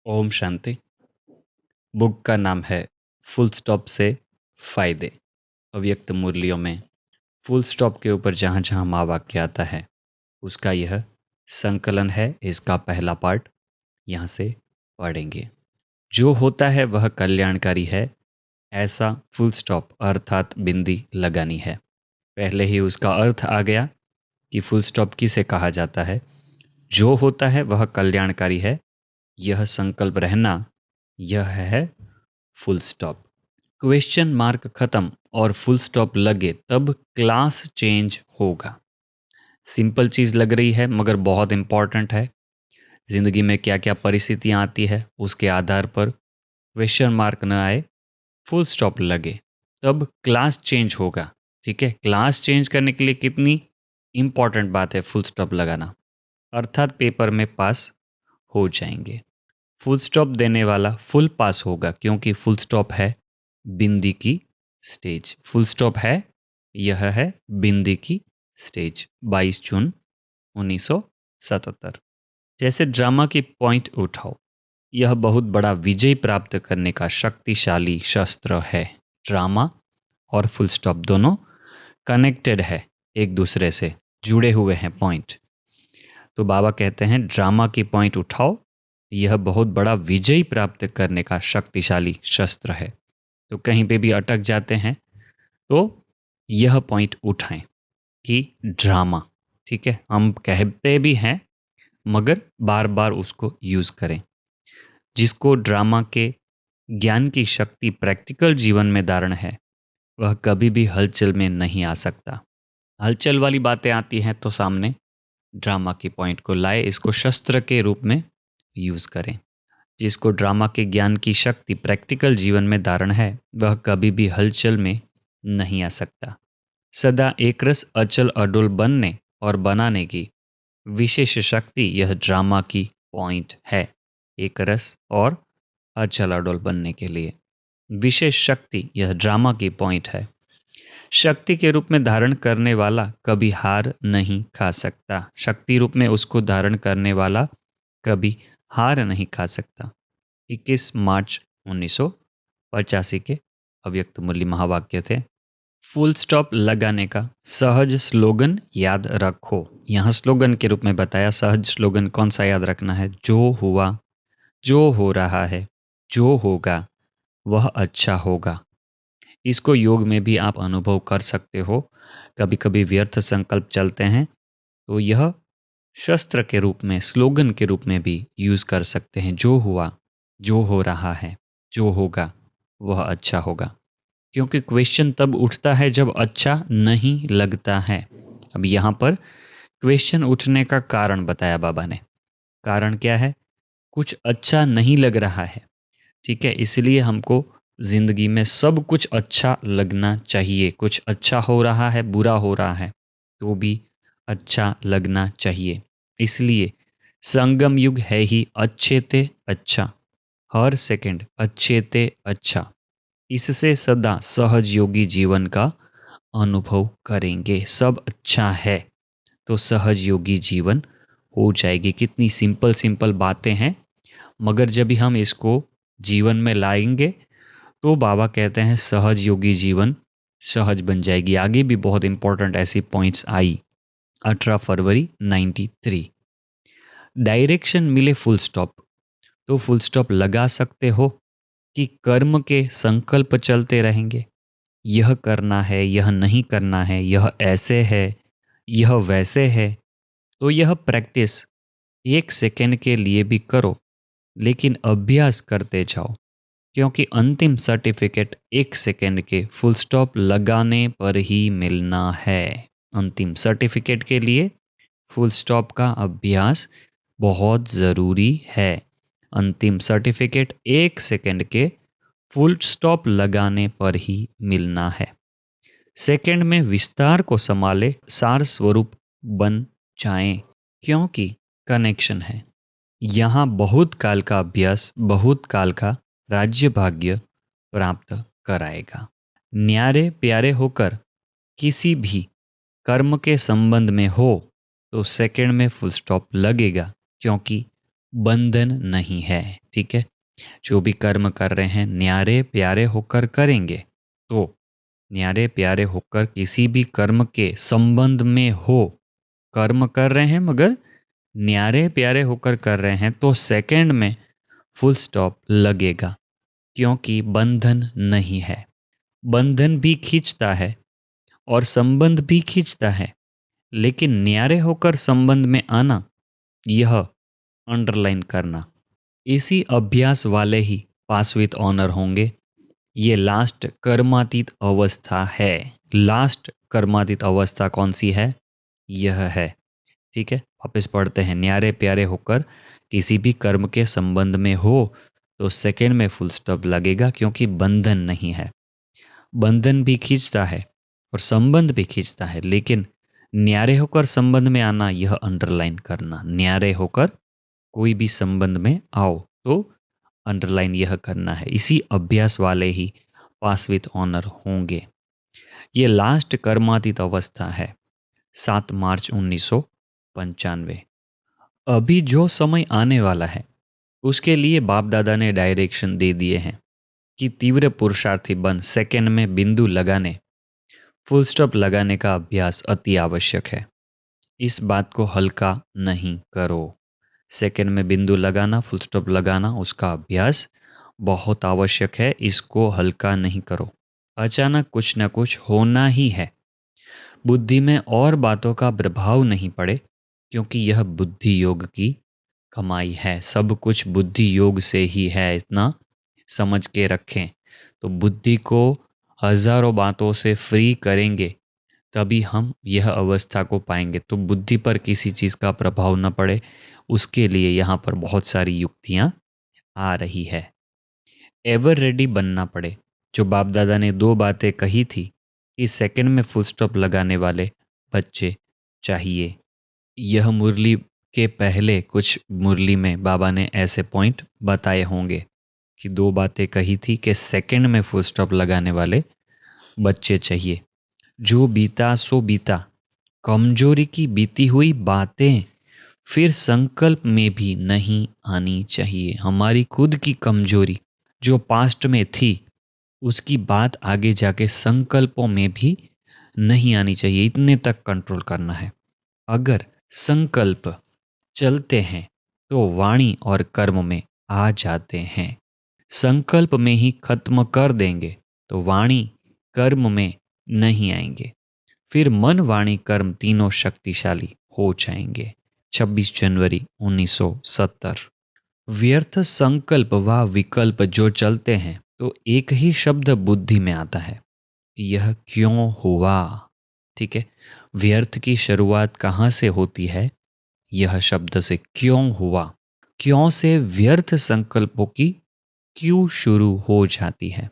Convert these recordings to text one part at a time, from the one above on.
Om Shanti. Book का नाम है फुल स्टॉप से फायदे। अव्यक्त मुरलियों में फुल स्टॉप के ऊपर जहाँ जहाँ माँ वाक्य आता है उसका यह संकलन है। इसका पहला पार्ट यहाँ से पढ़ेंगे। जो होता है वह कल्याणकारी है, ऐसा फुल स्टॉप अर्थात बिंदी लगानी है। पहले ही उसका अर्थ आ गया कि फुल स्टॉप किसे कहा जाता है। जो होता है वह कल्याणकारी है, यह संकल्प रहना, यह है फुल स्टॉप। क्वेश्चन मार्क खत्म और फुल स्टॉप लगे तब क्लास चेंज होगा। सिंपल चीज लग रही है मगर बहुत इंपॉर्टेंट है। जिंदगी में क्या क्या परिस्थितियां आती है उसके आधार पर क्वेश्चन मार्क न आए, फुल स्टॉप लगे तब क्लास चेंज होगा। ठीक है, क्लास चेंज करने के लिए कितनी इंपॉर्टेंट बात है फुल स्टॉप लगाना, अर्थात पेपर में पास हो जाएंगे। फुल स्टॉप देने वाला फुल पास होगा क्योंकि फुल स्टॉप है बिंदी की स्टेज। फुल स्टॉप है, यह है बिंदी की स्टेज। 22 जून 1977। जैसे ड्रामा की पॉइंट उठाओ, यह बहुत बड़ा विजय प्राप्त करने का शक्तिशाली शस्त्र है। ड्रामा और फुल स्टॉप दोनों कनेक्टेड है, एक दूसरे से जुड़े हुए हैं पॉइंट। तो बाबा कहते हैं ड्रामा की पॉइंट उठाओ, यह बहुत बड़ा विजय प्राप्त करने का शक्तिशाली शस्त्र है। तो कहीं पे भी अटक जाते हैं तो यह पॉइंट उठाएं कि ड्रामा, ठीक है, हम कहते भी हैं मगर बार बार उसको यूज करें। जिसको ड्रामा के ज्ञान की शक्ति प्रैक्टिकल जीवन में धारण है वह कभी भी हलचल में नहीं आ सकता। हलचल वाली बातें आती हैं तो सामने ड्रामा की पॉइंट को लाए, इसको शस्त्र के रूप में यूज करें। जिसको ड्रामा के ज्ञान की शक्ति प्रैक्टिकल जीवन में धारण है वह कभी भी हलचल में नहीं आ सकता। सदा एक रस अचल अडोल बनने और बनाने की विशेष शक्ति यह ड्रामा की पॉइंट है। एक रस और अचल अडोल बनने के लिए विशेष शक्ति यह ड्रामा की पॉइंट है। शक्ति के रूप में धारण करने वाला कभी हार नहीं खा सकता। शक्ति रूप में उसको धारण करने वाला कभी हार नहीं खा सकता। 21 मार्च 1985 के अव्यक्त मुरली महावाक्य थे। फुल स्टॉप लगाने का सहज स्लोगन याद रखो। यहाँ स्लोगन के रूप में बताया। सहज स्लोगन कौन सा याद रखना है? जो हुआ, जो हो रहा है, जो होगा वह अच्छा होगा। इसको योग में भी आप अनुभव कर सकते हो। कभी कभी व्यर्थ संकल्प चलते हैं तो यह शस्त्र के रूप में, स्लोगन के रूप में भी यूज कर सकते हैं। जो हुआ, जो हो रहा है, जो होगा वह अच्छा होगा। क्योंकि क्वेश्चन तब उठता है जब अच्छा नहीं लगता है। अब यहाँ पर क्वेश्चन उठने का कारण बताया बाबा ने। कारण क्या है? कुछ अच्छा नहीं लग रहा है, ठीक है, इसलिए हमको जिंदगी में सब कुछ अच्छा लगना चाहिए। कुछ अच्छा हो रहा है, बुरा हो रहा है तो भी अच्छा लगना चाहिए। इसलिए संगम युग है ही अच्छे ते अच्छा, हर सेकंड अच्छे ते अच्छा। इससे सदा सहज योगी जीवन का अनुभव करेंगे। सब अच्छा है तो सहज योगी जीवन हो जाएगी। कितनी सिंपल सिंपल बातें हैं मगर जब भी हम इसको जीवन में लाएंगे तो बाबा कहते हैं सहज योगी जीवन सहज बन जाएगी। आगे भी बहुत इंपॉर्टेंट ऐसी पॉइंट्स आई। 18 फरवरी 93। डायरेक्शन मिले फुल स्टॉप, तो फुल स्टॉप लगा सकते हो कि कर्म के संकल्प चलते रहेंगे। यह करना है, यह नहीं करना है, यह ऐसे है, यह वैसे है। तो यह प्रैक्टिस एक सेकेंड के लिए भी करो लेकिन अभ्यास करते जाओ, क्योंकि अंतिम सर्टिफिकेट एक सेकेंड के फुल स्टॉप लगाने पर ही मिलना है। अंतिम सर्टिफिकेट के लिए फुल स्टॉप का अभ्यास बहुत ज़रूरी है। अंतिम सर्टिफिकेट एक सेकेंड के फुल स्टॉप लगाने पर ही मिलना है। सेकेंड में विस्तार को संभाले सार स्वरूप बन जाएं, क्योंकि कनेक्शन है। यहाँ बहुत काल का अभ्यास बहुत काल का राज्य भाग्य प्राप्त कराएगा। न्यारे प्यारे होकर किसी भी कर्म के संबंध में हो तो सेकंड में फुल स्टॉप लगेगा, क्योंकि बंधन नहीं है। ठीक है, जो भी कर्म कर रहे हैं न्यारे प्यारे होकर करेंगे। तो न्यारे प्यारे होकर किसी भी कर्म के संबंध में हो, कर्म कर रहे हैं मगर न्यारे प्यारे होकर कर रहे हैं, तो सेकंड में फुल स्टॉप लगेगा, क्योंकि बंधन नहीं है। बंधन भी खींचता है और संबंध भी खींचता है, लेकिन न्यारे होकर संबंध में आना, यह अंडरलाइन करना, इसी अभ्यास वाले ही पास विथ ऑनर होंगे। ये लास्ट कर्मातीत अवस्था है। लास्ट कर्मातीत अवस्था कौन सी है? यह है। ठीक है, वापस पढ़ते हैं। न्यारे प्यारे होकर किसी भी कर्म के संबंध में हो तो सेकेंड में फुल स्टॉप लगेगा, क्योंकि बंधन नहीं है। बंधन भी खींचता है और संबंध भी खींचता है, लेकिन न्यारे होकर संबंध में आना, यह अंडरलाइन करना। न्यारे होकर कोई भी संबंध में आओ तो अंडरलाइन यह करना है। इसी अभ्यास वाले ही पास विथ ऑनर होंगे। ये लास्ट कर्मातीत अवस्था है। 7 मार्च 1995। अभी जो समय आने वाला है उसके लिए बाप दादा ने डायरेक्शन दे दिए हैं कि तीव्र पुरुषार्थी बन सेकंड में बिंदु लगाने, फुल स्टॉप लगाने का अभ्यास अति आवश्यक है। इस बात को हल्का नहीं करो। सेकंड में बिंदु लगाना, फुल स्टॉप लगाना, उसका अभ्यास बहुत आवश्यक है। इसको हल्का नहीं करो। अचानक कुछ न कुछ होना ही है। बुद्धि में और बातों का प्रभाव नहीं पड़े, क्योंकि यह बुद्धि योग की कमाई है। सब कुछ बुद्धि योग से ही है, इतना समझ के रखें। तो बुद्धि को हजारों बातों से फ्री करेंगे तभी हम यह अवस्था को पाएंगे। तो बुद्धि पर किसी चीज का प्रभाव न पड़े, उसके लिए यहाँ पर बहुत सारी युक्तियां आ रही है। एवर रेडी बनना पड़े। जो बाप दादा ने 2 बातें कही थी कि सेकंड में फुल स्टॉप लगाने वाले बच्चे चाहिए। यह मुरली के पहले कुछ मुरली में बाबा ने ऐसे पॉइंट बताए होंगे कि 2 बातें कही थी कि सेकंड में फुल स्टॉप लगाने वाले बच्चे चाहिए। जो बीता सो बीता। कमजोरी की बीती हुई बातें फिर संकल्प में भी नहीं आनी चाहिए। हमारी खुद की कमजोरी जो पास्ट में थी, उसकी बात आगे जाके संकल्पों में भी नहीं आनी चाहिए। इतने तक कंट्रोल करना है। अगर संकल्प चलते हैं तो वाणी और कर्म में आ जाते हैं। संकल्प में ही खत्म कर देंगे तो वाणी कर्म में नहीं आएंगे। फिर मन वाणी कर्म तीनों शक्तिशाली हो जाएंगे। 26 जनवरी 1970। व्यर्थ संकल्प व विकल्प जो चलते हैं तो एक ही शब्द बुद्धि में आता है, यह क्यों हुआ। ठीक है, व्यर्थ की शुरुआत कहाँ से होती है? यह शब्द से, क्यों हुआ। क्यों से व्यर्थ संकल्पों की क्यों शुरू हो जाती है।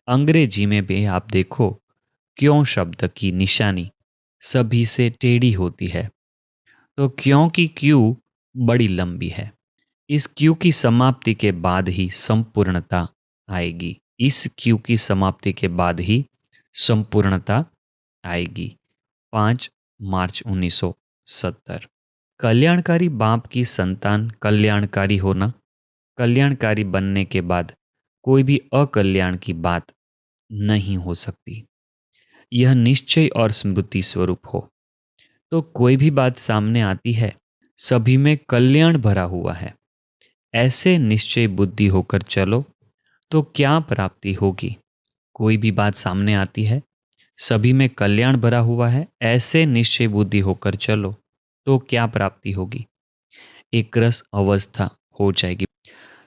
अंग्रेजी में भी आप देखो, क्यों शब्द की निशानी सभी से टेढ़ी होती है। तो क्यों की क्यू बड़ी लंबी है। इस क्यू की समाप्ति के बाद ही संपूर्णता आएगी। इस क्यू की समाप्ति के बाद ही संपूर्णता आएगी। 5 मार्च 1970। कल्याणकारी बाप की संतान कल्याणकारी होना। कल्याणकारी बनने के बाद कोई भी अकल्याण की बात नहीं हो सकती। यह निश्चय और स्मृति स्वरूप हो तो कोई भी बात सामने आती है, सभी में कल्याण भरा हुआ है, ऐसे निश्चय बुद्धि होकर चलो तो क्या प्राप्ति होगी। कोई भी बात सामने आती है, सभी में कल्याण भरा हुआ है, ऐसे निश्चय बुद्धि होकर चलो तो क्या प्राप्ति होगी। एक रस अवस्था हो जाएगी।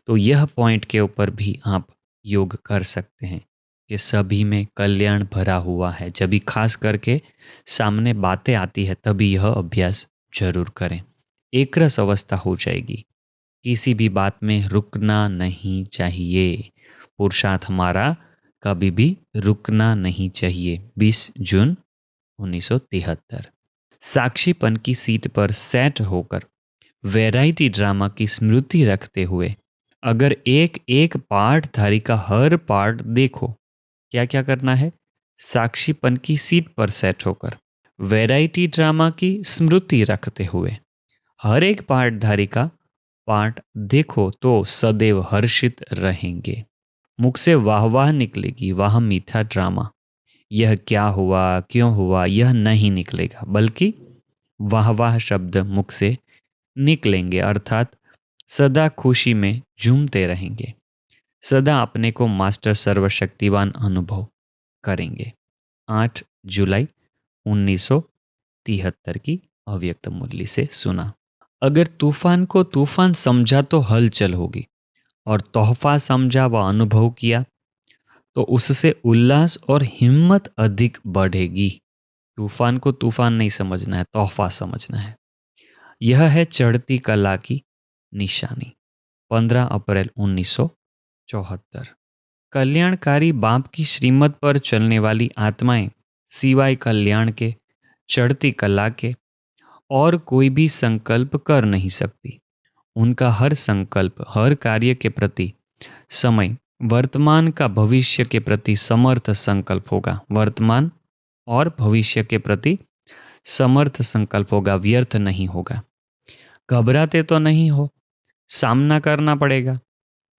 तो यह पॉइंट के ऊपर भी आप योग कर सकते हैं कि सभी में कल्याण भरा हुआ है। जब भी खास करके सामने बातें आती है तभी यह अभ्यास जरूर करें। एक रस अवस्था हो जाएगी। किसी भी बात में रुकना नहीं चाहिए। पुरुषार्थ हमारा कभी भी रुकना नहीं चाहिए। 20 जून 1973। साक्षीपन की सीट पर सेट होकर वैरायटी ड्रामा की स्मृति रखते हुए अगर एक एक पार्टधारी का हर पार्ट देखो। क्या क्या करना है? साक्षीपन की सीट पर सेट होकर वैरायटी ड्रामा की स्मृति रखते हुए हर एक पार्टधारी का पार्ट देखो तो सदैव हर्षित रहेंगे। मुख से वाह वाह निकलेगी, वाह मीठा ड्रामा। यह क्या हुआ, क्यों हुआ, यह नहीं निकलेगा, बल्कि वाह वाह शब्द मुख से निकलेंगे, अर्थात सदा खुशी में झूमते रहेंगे, सदा अपने को मास्टर सर्वशक्तिवान अनुभव करेंगे। 8 जुलाई 1973 की अव्यक्त मुरली से सुना। अगर तूफान को तूफान समझा तो हलचल होगी, और तोहफा समझा व अनुभव किया तो उससे उल्लास और हिम्मत अधिक बढ़ेगी। तूफान को तूफान नहीं समझना है, तोहफा समझना है। यह है चढ़ती कला की निशानी। 15 अप्रैल 1974। कल्याणकारी बाप की श्रीमत पर चलने वाली आत्माएं सिवाय कल्याण के, चढ़ती कला के और कोई भी संकल्प कर नहीं सकती। उनका हर संकल्प, हर कार्य के प्रति समय वर्तमान का भविष्य के प्रति समर्थ संकल्प होगा। वर्तमान और भविष्य के प्रति समर्थ संकल्प होगा, व्यर्थ नहीं होगा। घबराते तो नहीं हो, सामना करना पड़ेगा।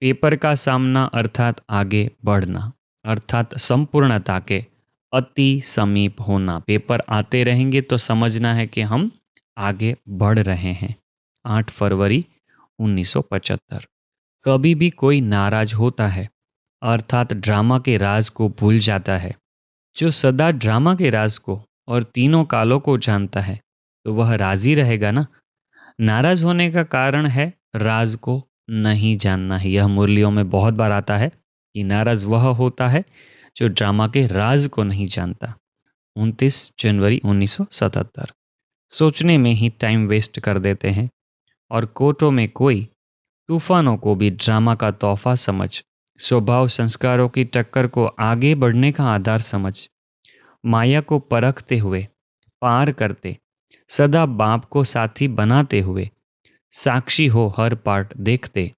पेपर का सामना अर्थात आगे बढ़ना, अर्थात संपूर्णता के अति समीप होना। पेपर आते रहेंगे तो समझना है कि हम आगे बढ़ रहे हैं। 8 फरवरी 1975। कभी भी कोई नाराज होता है अर्थात ड्रामा के राज को भूल जाता है। जो सदा ड्रामा के राज को और तीनों कालों को जानता है तो वह राजी रहेगा ना। नाराज होने का कारण है राज को नहीं जानना है। यह मुरलियों में बहुत बार आता है कि नाराज वह होता है जो ड्रामा के राज को नहीं जानता। 29 जनवरी 1977। सोचने में ही टाइम वेस्ट कर देते हैं, और कोर्टों में कोई तूफानों को भी ड्रामा का तोहफा समझ, स्वभाव संस्कारों की टक्कर को आगे बढ़ने का आधार समझ, माया को परखते हुए पार करते, सदा बाप को साथी बनाते हुए, साक्षी हो हर पार्ट देखते,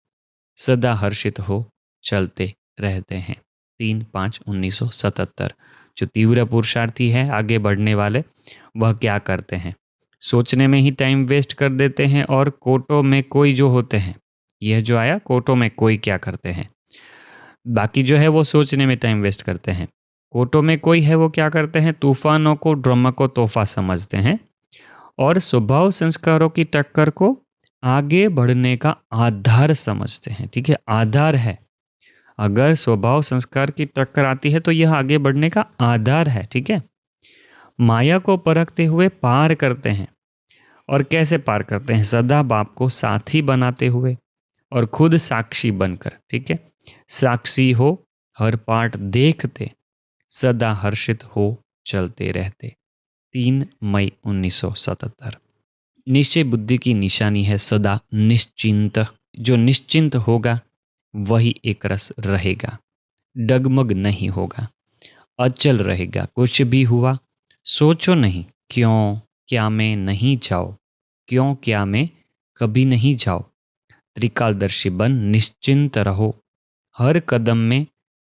सदा हर्षित हो चलते रहते हैं। 3/5/1977। जो तीव्र पुरुषार्थी है, आगे बढ़ने वाले, वह क्या करते हैं? सोचने में ही टाइम वेस्ट कर देते हैं। और कोर्टों में कोई जो होते हैं, यह जो आया, कोर्टों में कोई क्या करते हैं, बाकी जो है वो सोचने में टाइम वेस्ट करते हैं। कोर्टों में कोई है वो क्या करते हैं? तूफानों को ड्रामा को तोहफा समझते हैं और स्वभाव संस्कारों की टक्कर को आगे बढ़ने का आधार समझते हैं। ठीक है, आधार है। अगर स्वभाव संस्कार की टक्कर आती है तो यह आगे बढ़ने का आधार है। ठीक है, माया को परखते हुए पार करते हैं। और कैसे पार करते हैं? सदा बाप को साथी बनाते हुए और खुद साक्षी बनकर। ठीक है, साक्षी हो हर पार्ट देखते, सदा हर्षित हो चलते रहते। 3 मई 1977। निश्चय बुद्धि की निशानी है सदा निश्चिंत। जो निश्चिंत होगा वही एक रस रहेगा, डगमग नहीं होगा, अचल रहेगा। कुछ भी हुआ सोचो नहीं, क्यों क्या में नहीं जाओ, क्यों क्या में कभी नहीं जाओ। त्रिकालदर्शी बन निश्चिंत रहो, हर कदम में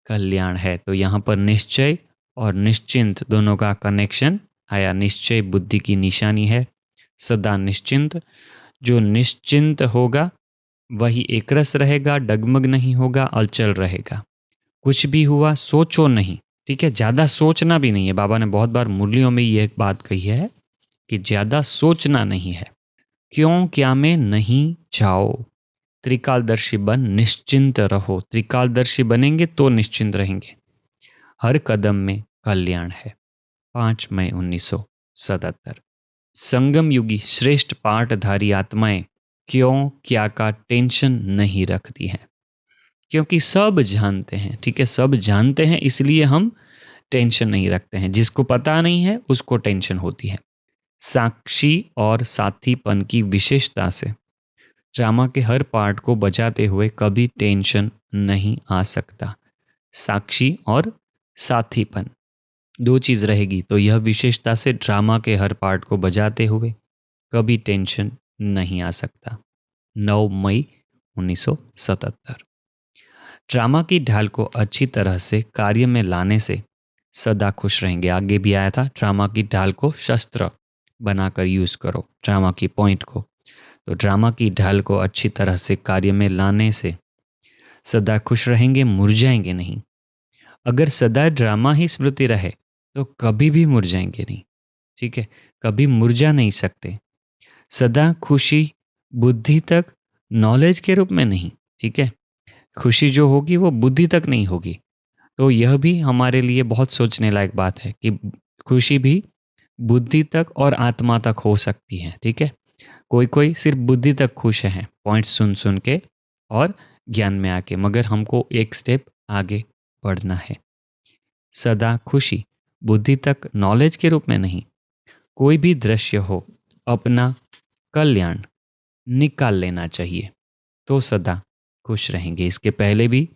कल्याण है। तो यहाँ पर निश्चय और निश्चिंत दोनों का कनेक्शन आया। निश्चय बुद्धि की निशानी है, सदा निश्चिंत। जो निश्चिंत होगा वही एकरस रहेगा, डगमग नहीं होगा, अचल रहेगा। कुछ भी हुआ सोचो नहीं। ठीक है, ज्यादा सोचना भी नहीं है। बाबा ने बहुत बार मुरलियों में ये एक बात कही है कि ज्यादा सोचना नहीं है। क्यों क्या में नहीं जाओ, त्रिकालदर्शी बन निश्चिंत रहो। त्रिकालदर्शी बनेंगे तो निश्चिंत रहेंगे, हर कदम में कल्याण है। 5 मई 1977। संगम युगी श्रेष्ठ पाठधारी आत्माएं क्यों क्या का टेंशन नहीं रखती हैं, क्योंकि सब जानते हैं। ठीक है, सब जानते हैं, इसलिए हम टेंशन नहीं रखते हैं। जिसको पता नहीं है उसको टेंशन होती है। साक्षी और साथीपन की विशेषता से ड्रामा के हर पार्ट को बजाते हुए कभी टेंशन नहीं आ सकता। साक्षी और साथीपन दो चीज रहेगी तो यह विशेषता से ड्रामा के हर पार्ट को बजाते हुए कभी टेंशन नहीं आ सकता। 9 मई 1977। ड्रामा की ढाल को अच्छी तरह से कार्य में लाने से सदा खुश रहेंगे। आगे भी आया था, ड्रामा की ढाल को शस्त्र बनाकर यूज करो, ड्रामा की पॉइंट को, तो ड्रामा की ढाल को अच्छी तरह से कार्य में लाने से सदा खुश रहेंगे, मुरझाएंगे नहीं। अगर सदा ड्रामा ही स्मृति रहे तो कभी भी मुरझाएंगे नहीं। ठीक है, कभी मुरझा नहीं सकते। सदा खुशी बुद्धि तक, नॉलेज के रूप में नहीं। ठीक है, खुशी जो होगी वो बुद्धि तक नहीं होगी। तो यह भी हमारे लिए बहुत सोचने लायक बात है कि खुशी भी बुद्धि तक और आत्मा तक हो सकती है। ठीक है, कोई कोई सिर्फ बुद्धि तक खुश है पॉइंट्स सुन सुन के और ज्ञान में आके, मगर हमको एक स्टेप आगे बढ़ना है। सदा खुशी बुद्धि तक, नॉलेज के रूप में नहीं। कोई भी दृश्य हो, अपना कल्याण निकाल लेना चाहिए तो सदा खुश रहेंगे। इसके पहले भी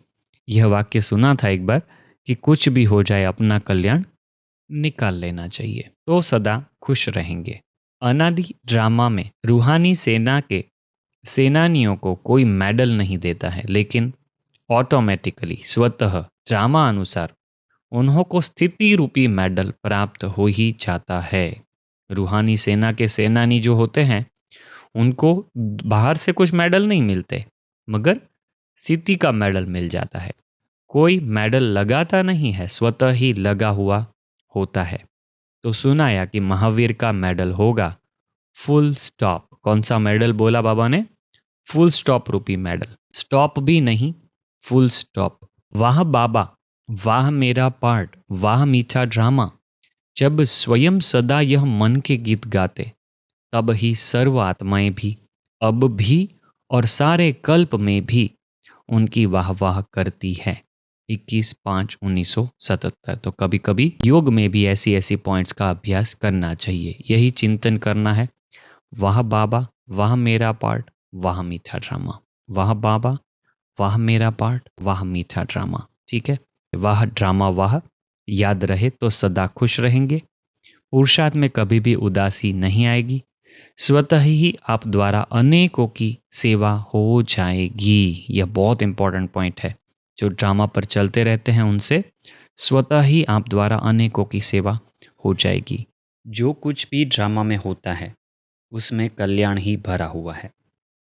यह वाक्य सुना था एक बार कि कुछ भी हो जाए अपना कल्याण निकाल लेना चाहिए तो सदा खुश रहेंगे। अनादि ड्रामा में रूहानी सेना के सेनानियों को कोई मेडल नहीं देता है, लेकिन ऑटोमेटिकली स्वतः ड्रामा अनुसार उन्हों को स्थिति रूपी मेडल प्राप्त हो ही जाता है। रूहानी सेना के सेनानी जो होते हैं उनको बाहर से कुछ मेडल नहीं मिलते, मगर स्थिति का मेडल मिल जाता है। कोई मेडल लगाता नहीं है, स्वतः ही लगा हुआ होता है। तो सुनाया कि महावीर का मेडल होगा फुल स्टॉप। कौन सा मेडल बोला बाबा ने? फुल स्टॉप रूपी मेडल। स्टॉप भी नहीं, फुल स्टॉप। वाह बाबा, वाह मेरा पार्ट, वाह मीठा ड्रामा। जब स्वयं सदा यह मन के गीत गाते, तब ही सर्व आत्माएं भी, अब भी और सारे कल्प में भी उनकी वाह वाह करती है। 21/5/1977। तो कभी कभी योग में भी ऐसी ऐसी पॉइंट्स का अभ्यास करना चाहिए। यही चिंतन करना है। वाह बाबा, वाह मेरा पार्ट, वाह मीठा ड्रामा। वाह बाबा, वाह मेरा पार्ट, वाह मीठा ड्रामा। ठीक है, वाह ड्रामा वाह याद रहे तो सदा खुश रहेंगे। पुरुषार्थ में कभी भी उदासी नहीं आएगी। स्वतः ही आप द्वारा अनेकों की सेवा हो जाएगी। यह बहुत इंपॉर्टेंट पॉइंट है। जो ड्रामा पर चलते रहते हैं उनसे स्वतः ही आप द्वारा अनेकों की सेवा हो जाएगी। जो कुछ भी ड्रामा में होता है उसमें कल्याण ही भरा हुआ है।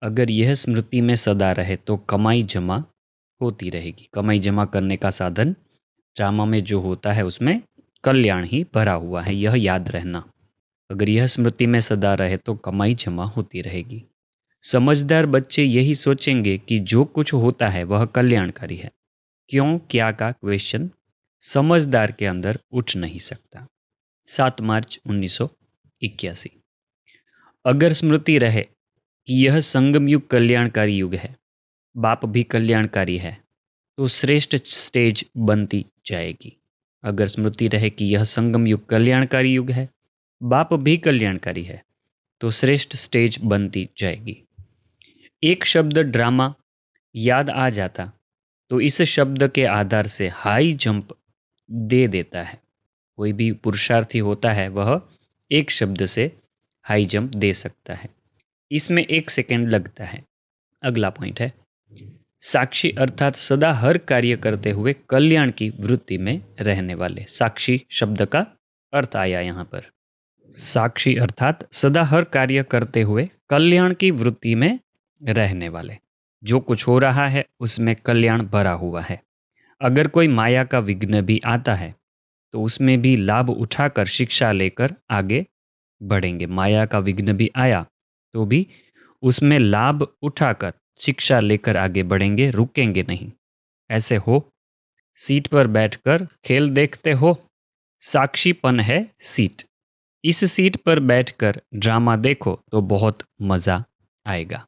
अगर यह स्मृति में सदा रहे तो कमाई जमा होती रहेगी। कमाई जमा करने का साधन ड्रामा में जो होता है उसमें कल्याण ही भरा हुआ है, यह याद रहना। अगर यह स्मृति में सदा रहे तो कमाई जमा होती रहेगी। समझदार बच्चे यही सोचेंगे कि जो कुछ होता है वह कल्याणकारी है। क्यों क्या का क्वेश्चन समझदार के अंदर उठ नहीं सकता। 7 मार्च 1981। अगर स्मृति रहे कि यह संगम युग कल्याणकारी युग है, बाप भी कल्याणकारी है, तो श्रेष्ठ स्टेज बनती जाएगी। अगर स्मृति रहे कि यह संगम युग कल्याणकारी युग है, बाप भी कल्याणकारी है, तो श्रेष्ठ स्टेज बनती जाएगी। एक शब्द ड्रामा याद आ जाता तो इस शब्द के आधार से हाई जंप दे देता है। कोई भी पुरुषार्थी होता है वह एक शब्द से हाई जंप दे सकता है। इसमें 1 सेकेंड लगता है। अगला पॉइंट है साक्षी, अर्थात सदा हर कार्य करते हुए कल्याण की वृत्ति में रहने वाले। साक्षी शब्द का अर्थ आया यहाँ पर। साक्षी अर्थात सदा हर कार्य करते हुए कल्याण की वृत्ति में रहने वाले। जो कुछ हो रहा है उसमें कल्याण भरा हुआ है। अगर कोई माया का विघ्न भी आता है तो उसमें भी लाभ उठाकर शिक्षा लेकर आगे बढ़ेंगे। माया का विघ्न भी आया तो भी उसमें लाभ उठाकर शिक्षा लेकर आगे बढ़ेंगे, रुकेंगे नहीं। ऐसे हो सीट पर बैठकर खेल देखते हो, साक्षीपन है सीट। इस सीट पर बैठकर ड्रामा देखो तो बहुत मजा आएगा।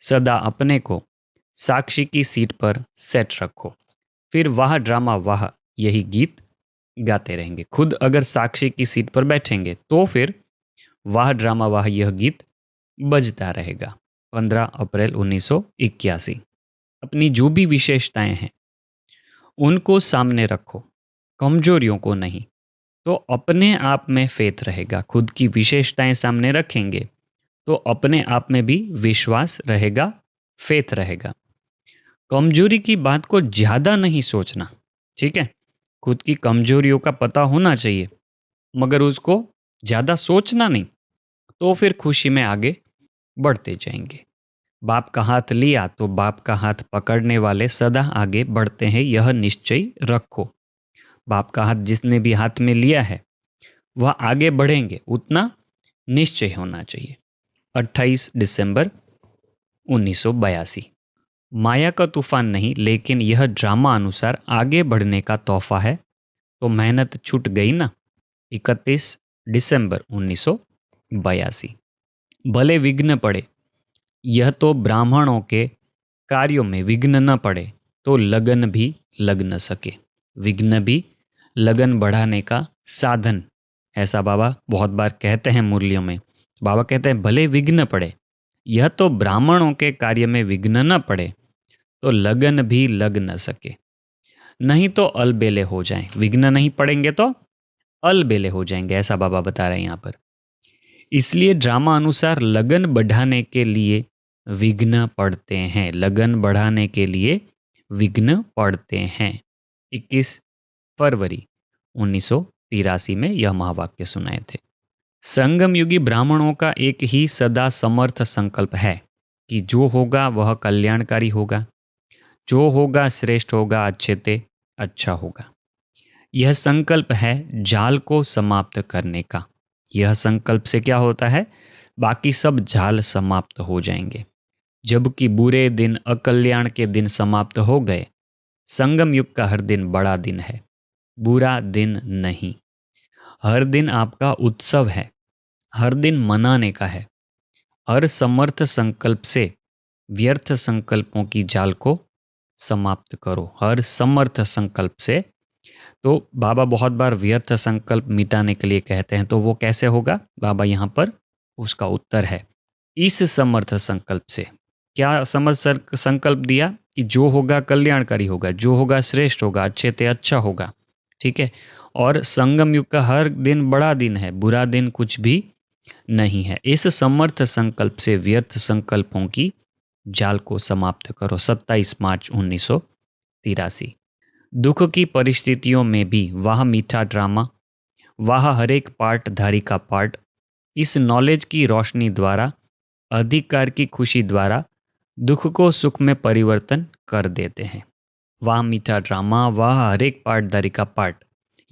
सदा अपने को साक्षी की सीट पर सेट रखो, फिर वाह ड्रामा वाह यही गीत गाते रहेंगे। खुद अगर साक्षी की सीट पर बैठेंगे तो फिर वाह ड्रामा वाह यह गीत बजता रहेगा। 15 अप्रैल 1981। अपनी जो भी विशेषताएं हैं उनको सामने रखो, कमजोरियों को नहीं। तो अपने आप में फेथ रहेगा। खुद की विशेषताएं सामने रखेंगे तो अपने आप में भी विश्वास रहेगा, फेथ रहेगा। कमजोरी की बात को ज्यादा नहीं सोचना। ठीक है, खुद की कमजोरियों का पता होना चाहिए मगर उसको ज्यादा सोचना नहीं, तो फिर खुशी में आगे बढ़ते जाएंगे। बाप का हाथ लिया तो बाप का हाथ पकड़ने वाले सदा आगे बढ़ते हैं, यह निश्चय रखो। बाप का हाथ जिसने भी हाथ में लिया है वह आगे बढ़ेंगे, उतना निश्चय होना चाहिए। 28 दिसंबर 1982। माया का तूफान नहीं, लेकिन यह ड्रामा अनुसार आगे बढ़ने का तोहफा है, तो मेहनत छूट गई ना। 31 दिसंबर 1982। भले विघ्न पड़े, यह तो ब्राह्मणों के कार्यों में विघ्न न पड़े तो लगन भी लग न सके। विघ्न भी लगन बढ़ाने का साधन, ऐसा बाबा बहुत बार कहते हैं मुरलियों में। बाबा कहते हैं भले विघ्न पड़े, यह तो ब्राह्मणों के कार्य में विघ्न न पड़े तो लगन भी लग न सके। नहीं तो अलबेले हो जाएं, विघ्न नहीं पड़ेंगे तो अलबेले हो जाएंगे, ऐसा बाबा बता रहे हैं यहाँ पर। इसलिए ड्रामा अनुसार लगन बढ़ाने के लिए विघ्न पड़ते हैं, लगन बढ़ाने के लिए विघ्न पड़ते हैं। 21 फरवरी 1983 में यह महावाक्य सुनाए थे। संगम युगी ब्राह्मणों का एक ही सदा समर्थ संकल्प है कि जो होगा वह कल्याणकारी होगा, जो होगा श्रेष्ठ होगा, अच्छे ते अच्छा होगा। यह संकल्प है जाल को समाप्त करने का। यह संकल्प से क्या होता है, बाकी सब जाल समाप्त हो जाएंगे। जबकि बुरे दिन, अकल्याण के दिन समाप्त हो गए। संगम युग का हर दिन बड़ा दिन है, बुरा दिन नहीं। हर दिन आपका उत्सव है, हर दिन मनाने का है। हर समर्थ संकल्प से व्यर्थ संकल्पों की जाल को समाप्त करो। हर समर्थ संकल्प से, तो बाबा बहुत बार व्यर्थ संकल्प मिटाने के लिए कहते हैं, तो वो कैसे होगा, बाबा यहाँ पर उसका उत्तर है। इस समर्थ संकल्प से, क्या समर्थ संकल्प दिया कि जो होगा कल्याणकारी होगा, जो होगा श्रेष्ठ होगा, अच्छे ते अच्छा होगा, ठीक है। और संगम युग का हर दिन बड़ा दिन है, बुरा दिन कुछ भी नहीं है। इस समर्थ संकल्प से व्यर्थ संकल्पों की जाल को समाप्त करो। 27 मार्च 1983। दुख की परिस्थितियों में भी वह मीठा ड्रामा, वह हर एक पार्टधारी का पार्ट, इस नॉलेज की रोशनी द्वारा, अधिकार की खुशी द्वारा दुख को सुख में परिवर्तन कर देते हैं। वह मीठा ड्रामा, वह हर एक पार्टधारी का पार्ट।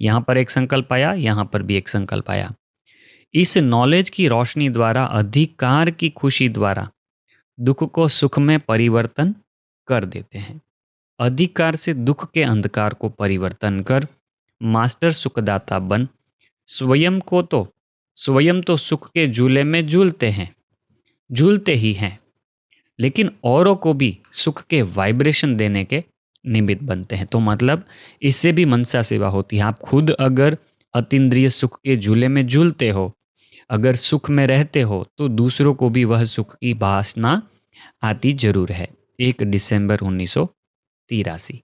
यहाँ पर एक संकल्प आया, यहाँ पर भी एक संकल्प आया। इस नॉलेज की रोशनी द्वारा, अधिकार की खुशी द्वारा दुख को सुख में परिवर्तन कर देते हैं। अधिकार से दुख के अंधकार को परिवर्तन कर मास्टर सुखदाता बन स्वयं तो सुख के झूले में झूलते ही हैं, लेकिन औरों को भी सुख के वाइब्रेशन देने के निमित्त बनते हैं। तो मतलब इससे भी मनसा सेवा होती है। आप खुद अगर अतीन्द्रिय सुख के झूले में झूलते हो, अगर सुख में रहते हो, तो दूसरों को भी वह सुख की वासना आती जरूर है। 1 दिसंबर 1983।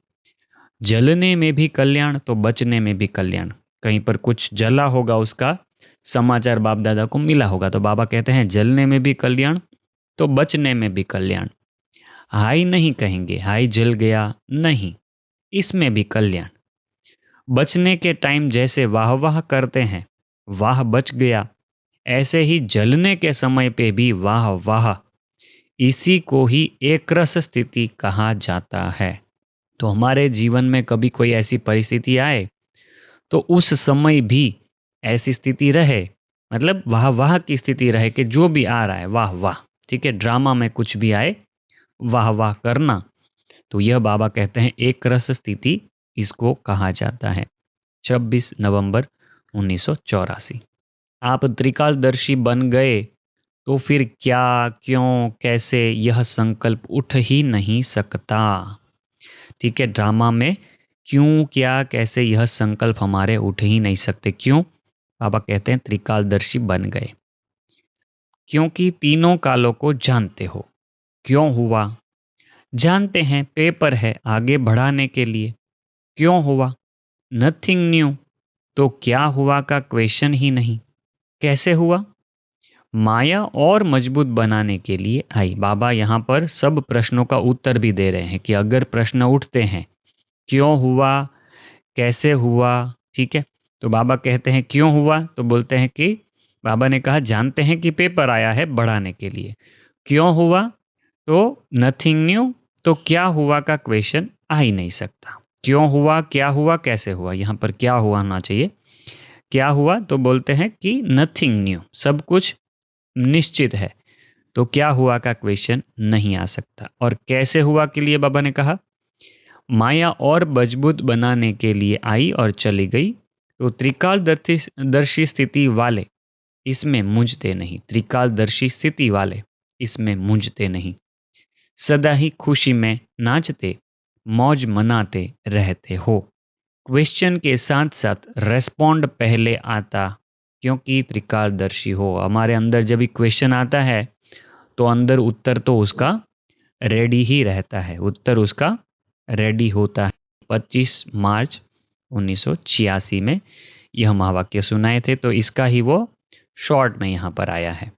जलने में भी कल्याण तो बचने में भी कल्याण। कहीं पर कुछ जला होगा, उसका समाचार बाप दादा को मिला होगा, तो बाबा कहते हैं जलने में भी कल्याण तो बचने में भी कल्याण। हाय नहीं कहेंगे, हाय जल गया नहीं, इसमें भी कल्याण। बचने के टाइम जैसे वाह वाह करते हैं, वाह बच गया, ऐसे ही जलने के समय पे भी वाह वाह। इसी को ही एक रस स्थिति कहा जाता है। तो हमारे जीवन में कभी कोई ऐसी परिस्थिति आए तो उस समय भी ऐसी स्थिति रहे, मतलब वाह वाह की स्थिति रहे कि जो भी आ रहा है वाह वाह, ठीक है। ड्रामा में कुछ भी आए वाह वाह करना, तो यह बाबा कहते हैं एक रस स्थिति इसको कहा जाता है। 26 नवंबर 1984। आप त्रिकालदर्शी बन गए तो फिर क्या, क्यों, कैसे, यह संकल्प उठ ही नहीं सकता, ठीक है। ड्रामा में क्यों, क्या, कैसे, यह संकल्प हमारे उठ ही नहीं सकते। क्यों, बाबा कहते हैं त्रिकालदर्शी बन गए क्योंकि तीनों कालों को जानते हो। क्यों हुआ, जानते हैं, पेपर है आगे बढ़ाने के लिए। क्यों हुआ, नथिंग न्यू, तो क्या हुआ का क्वेश्चन ही नहीं। कैसे हुआ, माया और मजबूत बनाने के लिए आई। बाबा यहाँ पर सब प्रश्नों का उत्तर भी दे रहे हैं कि अगर प्रश्न उठते हैं क्यों हुआ, कैसे हुआ, ठीक है, तो बाबा कहते हैं क्यों हुआ, तो बोलते हैं कि बाबा ने कहा जानते हैं कि पेपर आया है बढ़ाने के लिए। क्यों हुआ तो नथिंग न्यू, तो क्या हुआ का क्वेश्चन आ ही नहीं सकता। क्यों हुआ, क्या हुआ, कैसे हुआ, यहाँ पर क्या हुआ होना चाहिए। क्या हुआ तो बोलते हैं कि नथिंग न्यू, सब कुछ निश्चित है। तो क्या हुआ का क्वेश्चन नहीं आ सकता। और कैसे हुआ के लिए बाबा ने कहा, माया और मजबूत बनाने के लिए आई और चली गई, तो त्रिकालदर्शी स्थिति वाले इसमें मूंझते नहीं। त्रिकालदर्शी स्थिति वाले इसमें मूंझते नहीं, सदा ही खुशी में नाचते मौज मनाते रहते हो। क्वेश्चन के साथ साथ रेस्पॉन्ड पहले आता, क्योंकि त्रिकालदर्शी हो। हमारे अंदर जब भी क्वेश्चन आता है तो अंदर उत्तर तो उसका रेडी ही रहता है, उत्तर उसका रेडी होता है। 25 मार्च 1986 में यह महावाक्य सुनाए थे, तो इसका ही वो शॉर्ट में यहाँ पर आया है।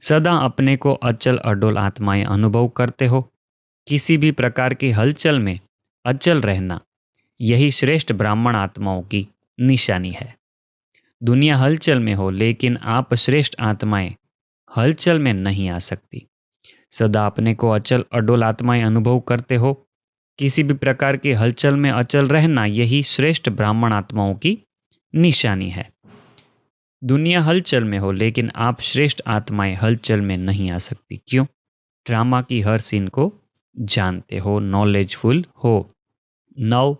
सदा अपने को अचल अडोल आत्माएं अनुभव करते हो। किसी भी प्रकार की हलचल में अचल रहना, यही श्रेष्ठ ब्राह्मण आत्माओं की निशानी है। दुनिया हलचल में हो लेकिन आप श्रेष्ठ आत्माएं हलचल में नहीं आ सकती। सदा अपने को अचल अडोल आत्माएं अनुभव करते हो। किसी भी प्रकार की हलचल में अचल रहना, यही श्रेष्ठ ब्राह्मण आत्माओं की निशानी है। दुनिया हलचल में हो लेकिन आप श्रेष्ठ आत्माएं हलचल में नहीं आ सकती। क्यों? ड्रामा की हर सीन को जानते हो, नॉलेजफुल हो। 9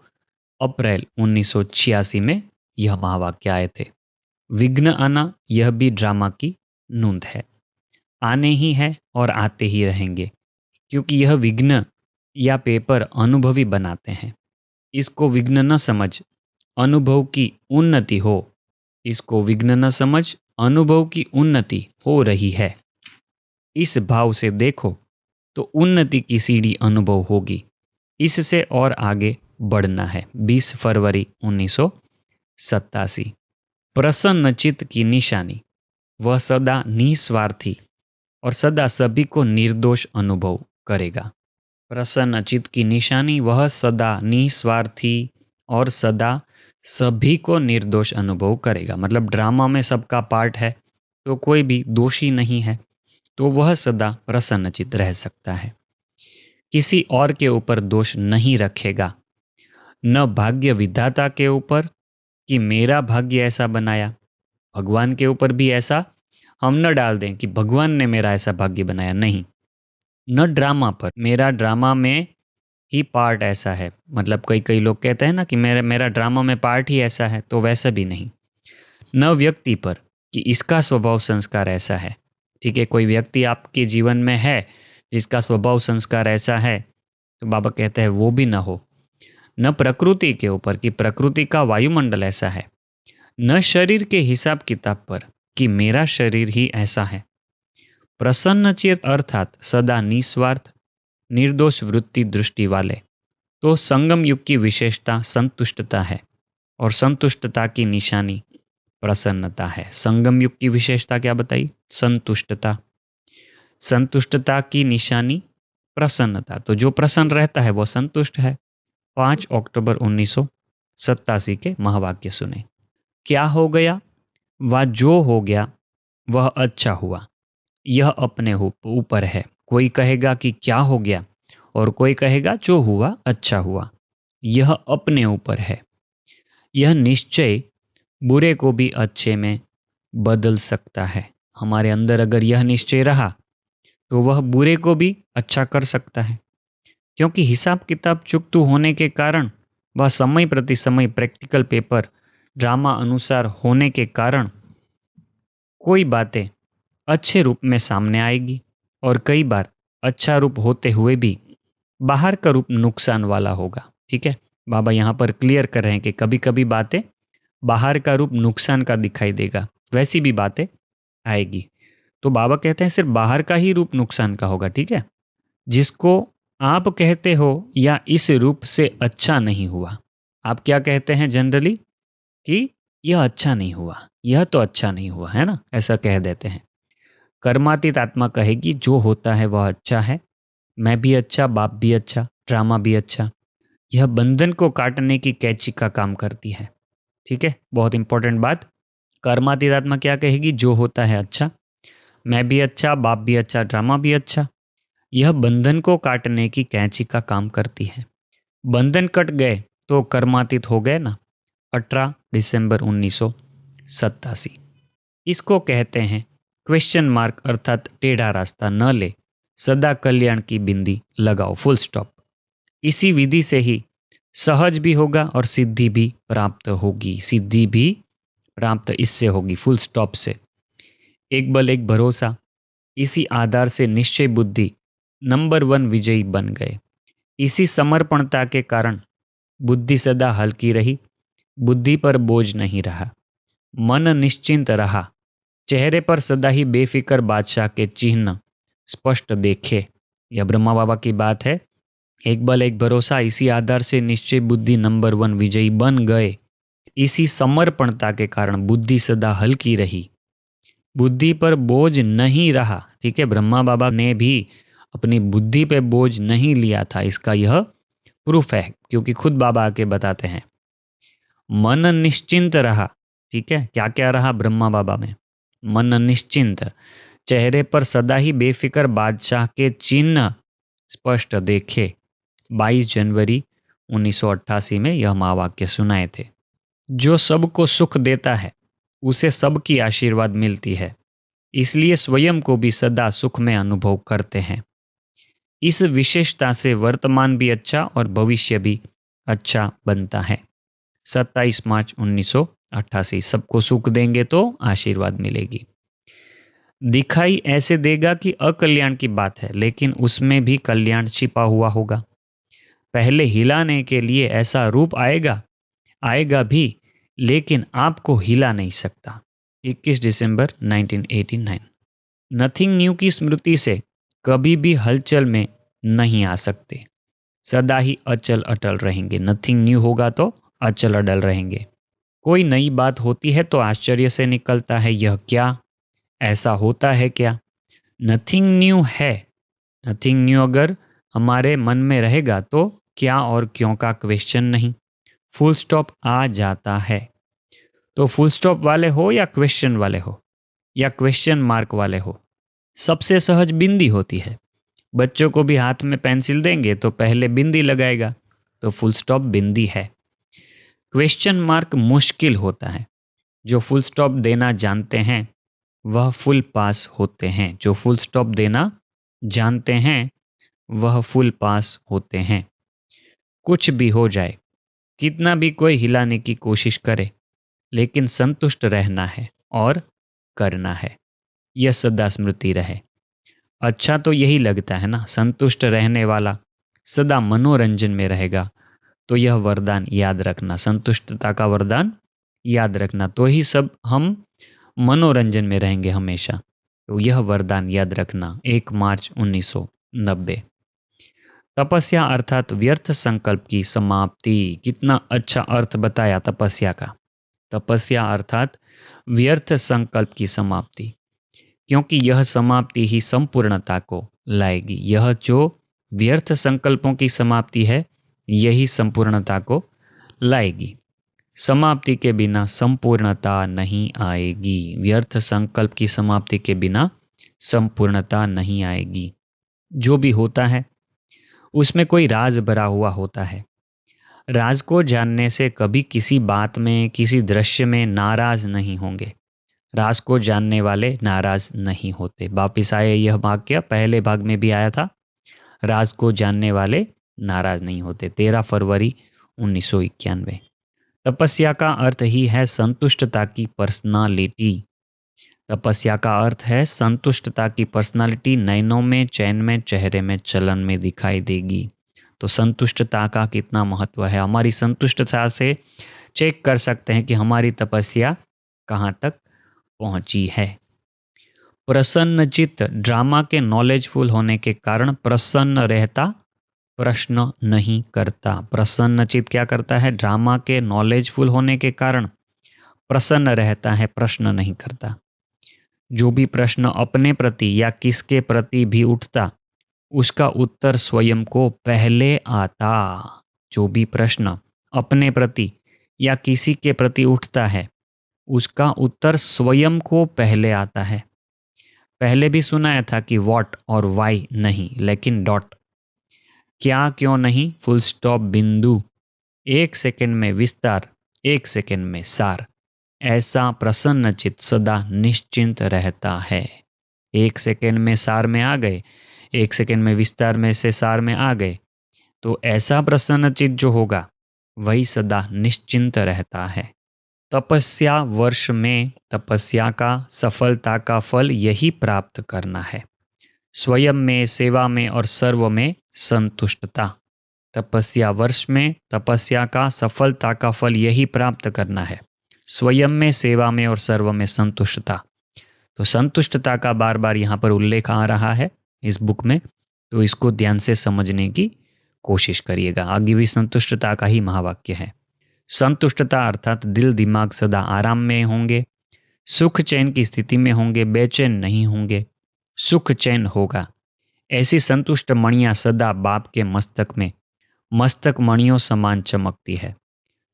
अप्रैल 1986 में यह महावाक्य आए थे। विघ्न आना यह भी ड्रामा की नूंद है। आने ही है और आते ही रहेंगे, क्योंकि यह विघ्न या पेपर अनुभवी बनाते हैं। इसको विघ्न न समझ, अनुभव की उन्नति हो। इसको विघ्न न समझ, अनुभव की उन्नति हो रही है। इस भाव से देखो तो उन्नति की सीढ़ी अनुभव होगी। इससे और आगे बढ़ना है। 20 फरवरी 1987। प्रसन्न चित्त की निशानी, वह सदा निस्वार्थी और सदा सभी को निर्दोष अनुभव करेगा। प्रसन्न चित्त की निशानी, वह सदा निस्वार्थी और सदा सभी को निर्दोष अनुभव करेगा। मतलब ड्रामा में सबका पार्ट है, तो कोई भी दोषी नहीं है, तो वह सदा प्रसन्नचित्त रह सकता है। किसी और के ऊपर दोष नहीं रखेगा, न भाग्य विधाता के ऊपर कि मेरा भाग्य ऐसा बनाया। भगवान के ऊपर भी ऐसा हम न डाल दें कि भगवान ने मेरा ऐसा भाग्य बनाया, नहीं। न ड्रामा पर, मेरा ड्रामा में ही पार्ट ऐसा है। मतलब कई कई लोग कहते हैं ना कि मेरा मेरा ड्रामा में पार्ट ही ऐसा है, तो वैसा भी नहीं। न व्यक्ति पर कि इसका स्वभाव संस्कार ऐसा है। ठीक है, कोई व्यक्ति आपके जीवन में है जिसका स्वभाव संस्कार ऐसा है, तो बाबा कहते हैं वो भी ना हो। न प्रकृति के ऊपर कि प्रकृति का वायुमंडल ऐसा है। न शरीर के हिसाब किताब पर कि मेरा शरीर ही ऐसा है। प्रसन्नचित्त अर्थात सदा निस्वार्थ निर्दोष वृत्ति दृष्टि वाले। तो संगम युग की विशेषता संतुष्टता है, और संतुष्टता की निशानी प्रसन्नता है। संगम युग की विशेषता क्या बताई? संतुष्टता। संतुष्टता की निशानी प्रसन्नता। तो जो प्रसन्न रहता है वो संतुष्ट है। 5 अक्टूबर 1987 के महावाक्य सुने। क्या हो गया व जो हो गया वह अच्छा हुआ, यह अपने ऊपर है। कोई कहेगा कि क्या हो गया, और कोई कहेगा जो हुआ अच्छा हुआ। यह अपने ऊपर है। यह निश्चय बुरे को भी अच्छे में बदल सकता है। हमारे अंदर अगर यह निश्चय रहा तो वह बुरे को भी अच्छा कर सकता है, क्योंकि हिसाब किताब चुकतू होने के कारण वह समय प्रति समय प्रैक्टिकल पेपर ड्रामा अनुसार होने के कारण कोई बातें अच्छे रूप में सामने आएगी, और कई बार अच्छा रूप होते हुए भी बाहर का रूप नुकसान वाला होगा। ठीक है, बाबा यहाँ पर क्लियर कर रहे हैं कि कभी कभी बातें बाहर का रूप नुकसान का दिखाई देगा, वैसी भी बातें आएगी। तो बाबा कहते हैं सिर्फ बाहर का ही रूप नुकसान का होगा। ठीक है, जिसको आप कहते हो या इस रूप से अच्छा नहीं हुआ। आप क्या कहते हैं जनरली कि यह अच्छा नहीं हुआ, यह तो अच्छा नहीं हुआ है ना, ऐसा कह देते हैं। कर्मातीत आत्मा कहेगी जो होता है वह अच्छा है, मैं भी अच्छा, बाप भी अच्छा, ड्रामा भी अच्छा। यह बंधन को काटने की कैंची का काम करती है। ठीक है, बहुत इंपॉर्टेंट बात। कर्मातीत आत्मा क्या कहेगी? जो होता है अच्छा, मैं भी अच्छा, बाप भी अच्छा, ड्रामा भी अच्छा। यह बंधन को काटने की कैंची का काम करती है। बंधन कट गए तो कर्मातीत हो गए ना। 18 दिसंबर 1987। इसको कहते हैं क्वेश्चन मार्क, अर्थात टेढ़ा रास्ता न ले, सदा कल्याण की बिंदी लगाओ, फुल स्टॉप। इसी विधि से ही सहज भी होगा और सिद्धि भी प्राप्त होगी। सिद्धि भी प्राप्त इससे होगी, फुल स्टॉप से। एक बल एक भरोसा, इसी आधार से निश्चय बुद्धि नंबर 1 विजयी बन गए। इसी समर्पणता के कारण बुद्धि सदा हल्की रही, बुद्धि पर बोझ नहीं रहा, मन निश्चिंत रहा, चेहरे पर सदा ही बेफिक्र बादशाह के चिन्ह स्पष्ट देखे। यह ब्रह्मा बाबा की बात है। एक बल एक भरोसा, इसी आधार से निश्चय बुद्धि नंबर 1 विजयी बन गए। इसी समर्पणता के कारण बुद्धि सदा हल्की रही, बुद्धि पर बोझ नहीं रहा। ठीक है, ब्रह्मा बाबा ने भी अपनी बुद्धि पे बोझ नहीं लिया था, इसका यह प्रूफ है, क्योंकि खुद बाबा आके बताते हैं। मन निश्चिंत रहा। ठीक है, क्या क्या रहा ब्रह्मा बाबा में? मन निश्चिंत, चेहरे पर सदा ही बेफिक्र बादशाह के चिन्ह स्पष्ट देखे। 22 जनवरी 1988 में यह महावाक्य सुनाए थे। जो सबको सुख देता है उसे सबकी आशीर्वाद मिलती है, इसलिए स्वयं को भी सदा सुख में अनुभव करते हैं। इस विशेषता से वर्तमान भी अच्छा और भविष्य भी अच्छा बनता है। 27 मार्च 1988। सबको सुख देंगे तो आशीर्वाद मिलेगी। दिखाई ऐसे देगा कि अकल्याण की बात है, लेकिन उसमें भी कल्याण छिपा हुआ होगा। पहले हिलाने के लिए ऐसा रूप आएगा भी, लेकिन आपको हिला नहीं सकता। 21 दिसंबर 1989। नथिंग न्यू की स्मृति से कभी भी हलचल में नहीं आ सकते, सदा ही अचल अटल रहेंगे। नथिंग न्यू होगा तो अचल अटल रहेंगे। कोई नई बात होती है तो आश्चर्य से निकलता है, यह क्या, ऐसा होता है क्या? नथिंग न्यू है। नथिंग न्यू अगर हमारे मन में रहेगा तो क्या और क्यों का क्वेश्चन नहीं, फुल स्टॉप आ जाता है। तो फुल स्टॉप वाले हो या क्वेश्चन वाले हो या क्वेश्चन मार्क वाले हो, सबसे सहज बिंदी होती है। बच्चों को भी हाथ में पेंसिल देंगे तो पहले बिंदी लगाएगा, तो फुल स्टॉप बिंदी है। क्वेश्चन मार्क मुश्किल होता है। जो फुल स्टॉप देना जानते हैं वह फुल पास होते हैं। जो फुल स्टॉप देना जानते हैं वह फुल पास होते हैं। कुछ भी हो जाए, कितना भी कोई हिलाने की कोशिश करे, लेकिन संतुष्ट रहना है और करना है, यह सदा स्मृति रहे। अच्छा तो यही लगता है ना, संतुष्ट रहने वाला सदा मनोरंजन में रहेगा। तो यह वरदान याद रखना, संतुष्टता का वरदान याद रखना, तो ही सब हम मनोरंजन में रहेंगे हमेशा। तो यह वरदान याद रखना। 1 मार्च 1990। तपस्या अर्थात व्यर्थ संकल्प की समाप्ति। कितना अच्छा अर्थ बताया तपस्या का। तपस्या अर्थात व्यर्थ संकल्प की समाप्ति, क्योंकि यह समाप्ति ही संपूर्णता को लाएगी। यह जो व्यर्थ संकल्पों की समाप्ति है, यही संपूर्णता को लाएगी। समाप्ति के बिना संपूर्णता नहीं आएगी। व्यर्थ संकल्प की समाप्ति के बिना संपूर्णता नहीं आएगी। जो भी होता है उसमें कोई राज भरा हुआ होता है। राज को जानने से कभी किसी बात में, किसी दृश्य में नाराज नहीं होंगे। राज को जानने वाले नाराज नहीं होते। वापिस आए, यह वाक्य पहले भाग में भी आया था। राज को जानने वाले नाराज नहीं होते। 13 फरवरी 1991। तपस्या का अर्थ ही है संतुष्टता की पर्सनालिटी। तपस्या का अर्थ है संतुष्टता की पर्सनालिटी। नैनों में, चैन में, चेहरे में, चलन में दिखाई देगी। तो संतुष्टता का कितना महत्व है। हमारी संतुष्टता से चेक कर सकते हैं कि हमारी तपस्या कहाँ तक पहुंची है। प्रसन्नचित्त ड्रामा के नॉलेजफुल होने के कारण प्रसन्न रहता, प्रश्न नहीं करता। प्रसन्नचित्त क्या करता है? ड्रामा के नॉलेजफुल होने के कारण प्रसन्न रहता है, प्रश्न नहीं करता। जो भी प्रश्न अपने प्रति या किसके प्रति भी उठता, उसका उत्तर स्वयं को पहले आता। जो भी प्रश्न अपने प्रति या किसी के प्रति उठता है, उसका उत्तर स्वयं को पहले आता है। पहले भी सुनाया था कि व्हाट और वाई नहीं, लेकिन डॉट। क्या क्यों नहीं, फुल स्टॉप, बिंदु। एक सेकंड में विस्तार, एक सेकंड में सार। ऐसा प्रसन्नचित सदा निश्चिंत रहता है। एक सेकंड में सार में आ गए, एक सेकंड में विस्तार में से सार में आ गए, तो ऐसा प्रसन्नचित जो होगा वही सदा निश्चिंत रहता है। तपस्या वर्ष में तपस्या का सफलता का फल यही प्राप्त करना है। स्वयं में, सेवा में और सर्व में संतुष्टता। तपस्या वर्ष में तपस्या का सफलता का फल यही प्राप्त करना है। स्वयं में, सेवा में और सर्व में संतुष्टता। तो संतुष्टता का बार बार यहाँ पर उल्लेख आ रहा है इस बुक में, तो इसको ध्यान से समझने की कोशिश करिएगा। आगे भी संतुष्टता का ही महावाक्य है। संतुष्टता अर्थात दिल दिमाग सदा आराम में होंगे, सुख चैन की स्थिति में होंगे, बेचैन नहीं होंगे, सुख चैन होगा। ऐसी संतुष्ट मणियां सदा बाप के मस्तक में मस्तक मणियों समान चमकती है।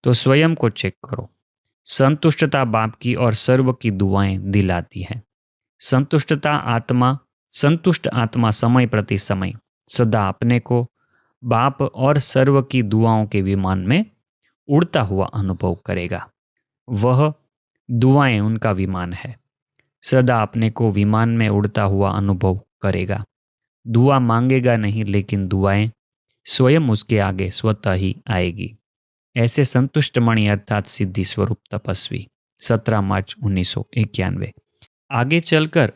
तो स्वयं को चेक करो। संतुष्टता बाप की और सर्व की दुआएं दिलाती है। संतुष्टता आत्मा संतुष्ट आत्मा समय प्रति समय सदा अपने को बाप और सर्व की दुआओं के विमान में उड़ता हुआ अनुभव करेगा। वह दुआएं उनका विमान है। सदा अपने को विमान में उड़ता हुआ अनुभव करेगा। दुआ मांगेगा नहीं, लेकिन दुआएं स्वयं उसके आगे स्वतः ही आएगी। ऐसे संतुष्ट मणि अर्थात सिद्धि स्वरूप तपस्वी। 17 मार्च 1991। आगे चलकर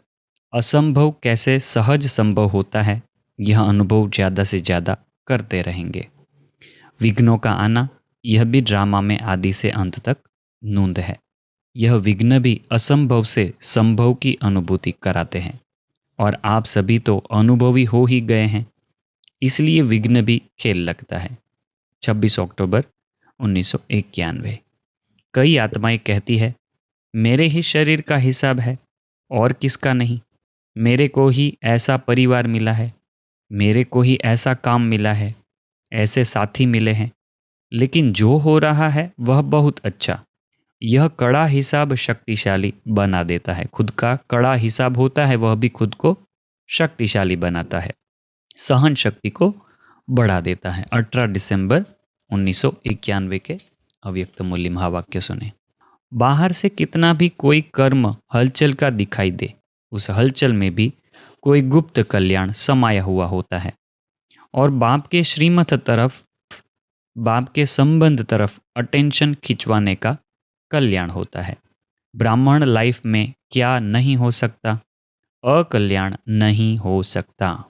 असंभव कैसे सहज संभव होता है, यह अनुभव ज्यादा से ज्यादा करते रहेंगे। विघ्नों का आना, यह भी ड्रामा में आदि से अंत तक नूंद है। यह विघ्न भी असंभव से संभव की अनुभूति कराते हैं, और आप सभी तो अनुभवी हो ही गए हैं, इसलिए विघ्न भी खेल लगता है। 26 अक्टूबर 1991। कई आत्माएं कहती है, मेरे ही शरीर का हिसाब है और किसका नहीं। मेरे को ही ऐसा परिवार मिला है, मेरे को ही ऐसा काम मिला है, ऐसे साथी मिले हैं, लेकिन जो हो रहा है वह बहुत अच्छा। यह कड़ा हिसाब शक्तिशाली बना देता है। खुद का कड़ा हिसाब होता है, वह भी खुद को शक्तिशाली बनाता है, सहन शक्ति को बढ़ा देता है। 18 दिसंबर 1991 के अव्यक्त मूल्य महावाक्य सुने। बाहर से कितना भी कोई कर्म हलचल का दिखाई दे, उस हलचल में भी कोई गुप्त कल्याण समाया हुआ होता है। और बाप के श्रीमत तरफ, बाप के संबंध तरफ अटेंशन खिंचवाने का कल्याण होता है। ब्राह्मण लाइफ में क्या नहीं हो सकता, अकल्याण नहीं हो सकता।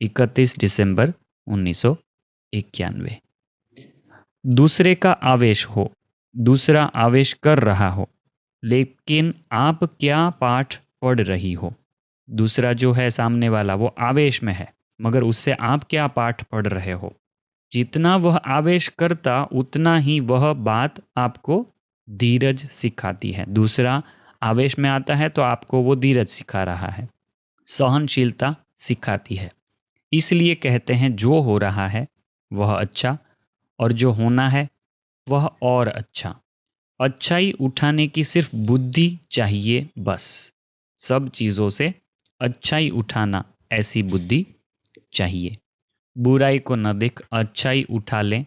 31 दिसंबर 1991। दूसरे का आवेश हो, दूसरा आवेश कर रहा हो, लेकिन आप क्या पाठ पढ़ रही हो। दूसरा जो है सामने वाला, वो आवेश में है, मगर उससे आप क्या पाठ पढ़ रहे हो। जितना वह आवेश करता, उतना ही वह बात आपको धीरज सिखाती है। दूसरा आवेश में आता है तो आपको वो धीरज सिखा रहा है, सहनशीलता सिखाती है। इसलिए कहते हैं जो हो रहा है वह अच्छा, और जो होना है वह और अच्छा। अच्छाई उठाने की सिर्फ बुद्धि चाहिए बस। सब चीज़ों से अच्छाई उठाना, ऐसी बुद्धि चाहिए। बुराई को न देख अच्छाई उठा लें,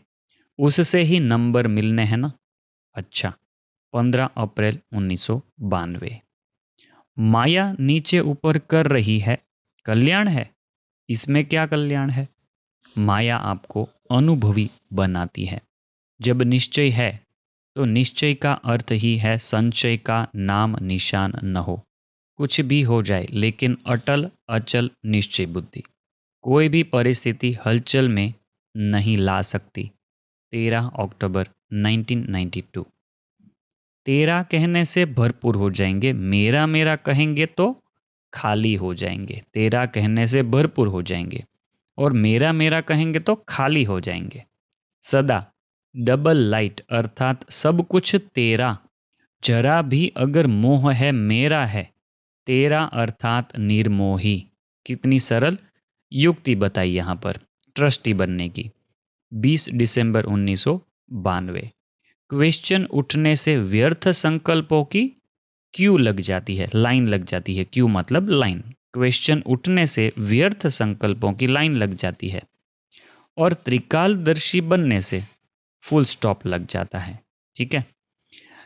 उससे ही नंबर मिलने हैं ना। अच्छा। 15 अप्रैल 1992। माया नीचे ऊपर कर रही है, कल्याण है। इसमें क्या कल्याण है। माया आपको अनुभवी बनाती है। जब निश्चय है तो निश्चय का अर्थ ही है संचय का नाम निशान न हो। कुछ भी हो जाए, लेकिन अटल अचल निश्चय बुद्धि कोई भी परिस्थिति हलचल में नहीं ला सकती। 13 अक्टूबर 1992। तेरा कहने से भरपूर हो जाएंगे, मेरा मेरा कहेंगे तो खाली हो जाएंगे। तेरा कहने से भरपूर हो जाएंगे और मेरा मेरा कहेंगे तो खाली हो जाएंगे। सदा डबल लाइट अर्थात सब कुछ तेरा, जरा भी अगर मोह है मेरा है। तेरा अर्थात निर्मोही। कितनी सरल युक्ति बताई यहाँ पर ट्रस्टी बनने की। 20 दिसंबर 1992। क्वेश्चन उठने से व्यर्थ संकल्पों की क्यू लग जाती है, लाइन लग जाती है। क्यू मतलब लाइन। क्वेश्चन उठने से व्यर्थ संकल्पों की लाइन लग जाती है और त्रिकालदर्शी बनने से फुल स्टॉप लग जाता है। ठीक है,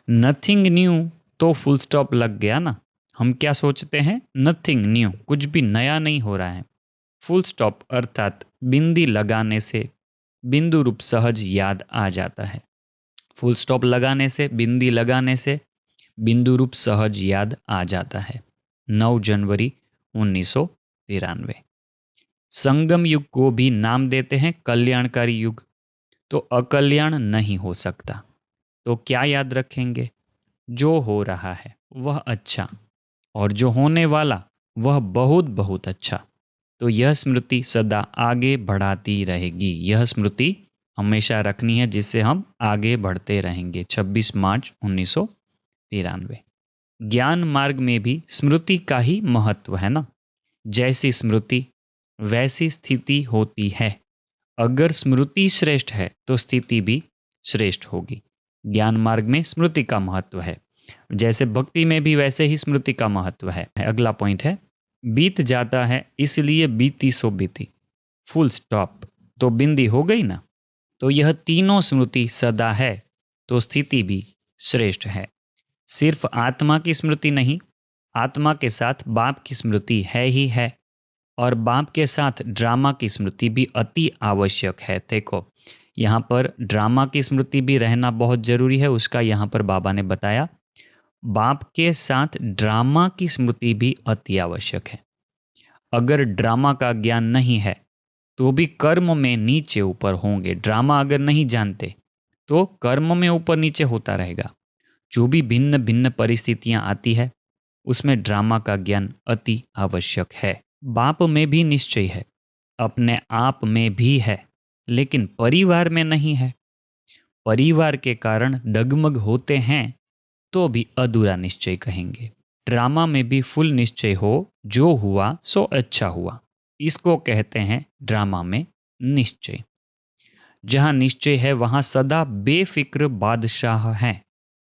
नथिंग न्यू तो फुल स्टॉप लग गया ना। हम क्या सोचते हैं? नथिंग न्यू, कुछ भी नया नहीं हो रहा है। फुल स्टॉप अर्थात बिंदी लगाने से बिंदु रूप सहज याद आ जाता है। फुल स्टॉप लगाने से, बिंदी लगाने से बिंदु रूप सहज याद आ जाता है। 9 जनवरी 1993। संगम युग को भी नाम देते हैं कल्याणकारी युग। तो अकल्याण नहीं हो सकता, तो क्या याद रखेंगे? जो हो रहा है वह अच्छा, और जो होने वाला वह बहुत बहुत अच्छा। तो यह स्मृति सदा आगे बढ़ाती रहेगी। यह स्मृति हमेशा रखनी है, जिससे हम आगे बढ़ते रहेंगे। 26 मार्च 1993। ज्ञान मार्ग में भी स्मृति का ही महत्व है ना। जैसी स्मृति वैसी स्थिति होती है। अगर स्मृति श्रेष्ठ है तो स्थिति भी श्रेष्ठ होगी। ज्ञान मार्ग में स्मृति का महत्व है, जैसे भक्ति में भी वैसे ही स्मृति का महत्व है। अगला पॉइंट है, बीत जाता है इसलिए बीती सो बीती। फुल स्टॉप तो बिंदी हो गई ना। तो यह तीनों स्मृति सदा है तो स्थिति भी श्रेष्ठ है। सिर्फ आत्मा की स्मृति नहीं, आत्मा के साथ बाप की स्मृति है ही है, और बाप के साथ ड्रामा की स्मृति भी अति आवश्यक है। देखो, यहाँ पर ड्रामा की स्मृति भी रहना बहुत जरूरी है, उसका यहाँ पर बाबा ने बताया। बाप के साथ ड्रामा की स्मृति भी अति आवश्यक है। अगर ड्रामा का ज्ञान नहीं है तो भी कर्म में नीचे ऊपर होंगे। ड्रामा अगर नहीं जानते तो कर्म में ऊपर नीचे होता रहेगा। जो भी भिन्न भिन्न परिस्थितियां आती है उसमें ड्रामा का ज्ञान अति आवश्यक है। बाप में भी निश्चय है, अपने आप में भी है, लेकिन परिवार में नहीं है। परिवार के कारण डगमग होते हैं तो भी अधूरा निश्चय कहेंगे। ड्रामा में भी फुल निश्चय हो, जो हुआ सो अच्छा हुआ, इसको कहते हैं ड्रामा में निश्चय। जहां निश्चय है वहां सदा बेफिक्र बादशाह है।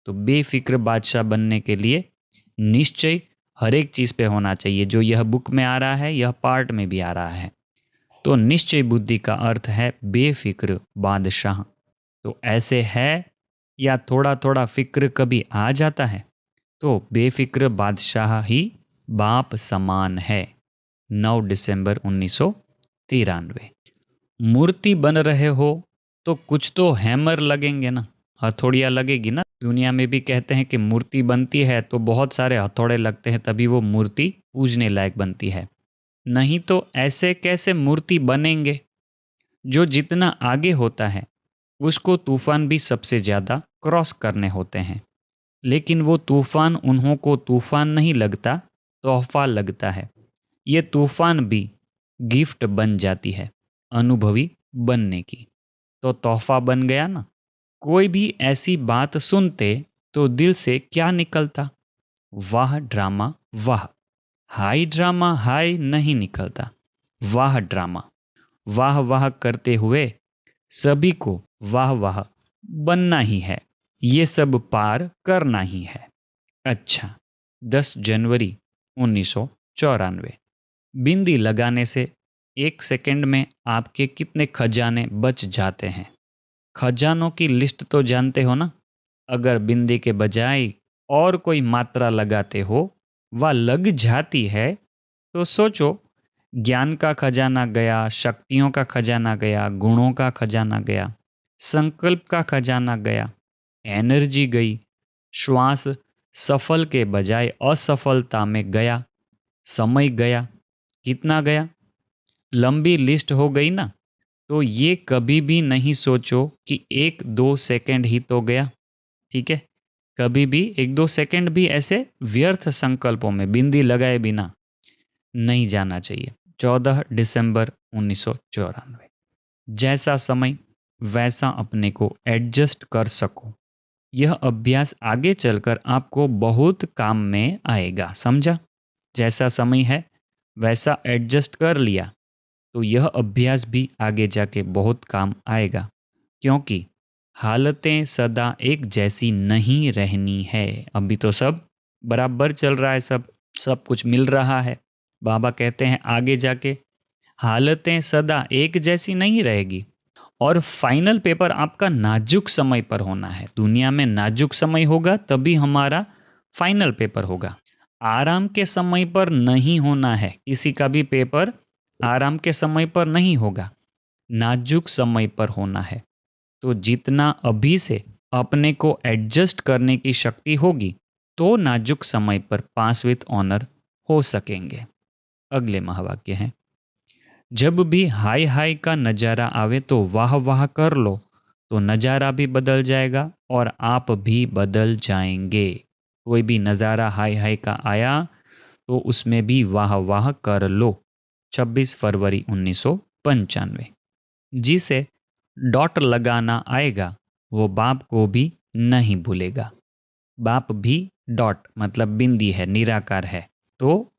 तो बेफिक्र बादशाह बनने के लिए निश्चय हर एक चीज पे होना चाहिए। जो यह बुक में आ रहा है, यह पार्ट में भी आ रहा है। तो निश्चय बुद्धि का अर्थ है बेफिक्र बादशाह। तो ऐसे है, या थोड़ा थोड़ा फिक्र कभी आ जाता है, तो बेफिक्र बादशाह ही बाप समान है। 9 दिसंबर 1993। मूर्ति बन रहे हो तो कुछ तो हैमर लगेंगे ना, हथौड़ियाँ लगेगी ना। दुनिया में भी कहते हैं कि मूर्ति बनती है तो बहुत सारे हथौड़े लगते हैं, तभी वो मूर्ति पूजने लायक बनती है। नहीं तो ऐसे कैसे मूर्ति बनेंगे। जो जितना आगे होता है उसको तूफान भी सबसे ज्यादा क्रॉस करने होते हैं, लेकिन वो तूफान उन्हों को तूफान नहीं लगता, तोहफा लगता है। ये तूफान भी गिफ्ट बन जाती है अनुभवी बनने की। तो तोहफा बन गया ना। कोई भी ऐसी बात सुनते तो दिल से क्या निकलता? वाह ड्रामा वाह। हाई ड्रामा हाई नहीं निकलता, वाह ड्रामा। वाह वाह करते हुए सभी को वाह वाह बनना ही है, ये सब पार करना ही है। अच्छा, 10 जनवरी 1994। बिंदी लगाने से 1 सेकंड में आपके कितने खजाने बच जाते हैं? खजानों की लिस्ट तो जानते हो ना। अगर बिंदी के बजाय और कोई मात्रा लगाते हो, वह लग जाती है, तो सोचो, ज्ञान का खजाना गया, शक्तियों का खजाना गया, गुणों का खजाना गया, संकल्प का खजाना गया, एनर्जी गई, श्वास सफल के बजाय असफलता में गया, समय गया। कितना गया? लंबी लिस्ट हो गई ना। तो ये कभी भी नहीं सोचो कि 1-2 सेकंड ही तो गया। ठीक है, कभी भी 1-2 सेकंड भी ऐसे व्यर्थ संकल्पों में बिंदी लगाए बिना नहीं जाना चाहिए। 14 दिसंबर 1994। जैसा समय वैसा अपने को एडजस्ट कर सको। यह अभ्यास आगे चलकर आपको बहुत काम में आएगा, समझा। जैसा समय है वैसा एडजस्ट कर लिया तो यह अभ्यास भी आगे जाके बहुत काम आएगा, क्योंकि हालतें सदा एक जैसी नहीं रहनी है। अभी तो सब बराबर चल रहा है, सब सब कुछ मिल रहा है, बाबा कहते हैं आगे जाके हालतें सदा एक जैसी नहीं रहेगी और फाइनल पेपर आपका नाजुक समय पर होना है। दुनिया में नाजुक समय होगा तभी हमारा फाइनल पेपर होगा। आराम के समय पर नहीं होना है, किसी का भी पेपर आराम के समय पर नहीं होगा, नाजुक समय पर होना है। तो जितना अभी से अपने को एडजस्ट करने की शक्ति होगी तो नाजुक समय पर पास विथ ऑनर हो सकेंगे। अगले महावाक्य हैं, जब भी हाय हाय का नज़ारा आवे तो वाह वाह कर लो, तो नज़ारा भी बदल जाएगा और आप भी बदल जाएंगे। कोई भी नज़ारा हाय हाय का आया तो उसमें भी वाह वाह कर लो। 26 फरवरी 1995। जिसे डॉट लगाना आएगा वो बाप को भी नहीं भूलेगा। बाप भी डॉट मतलब बिंदी है, निराकार है। तो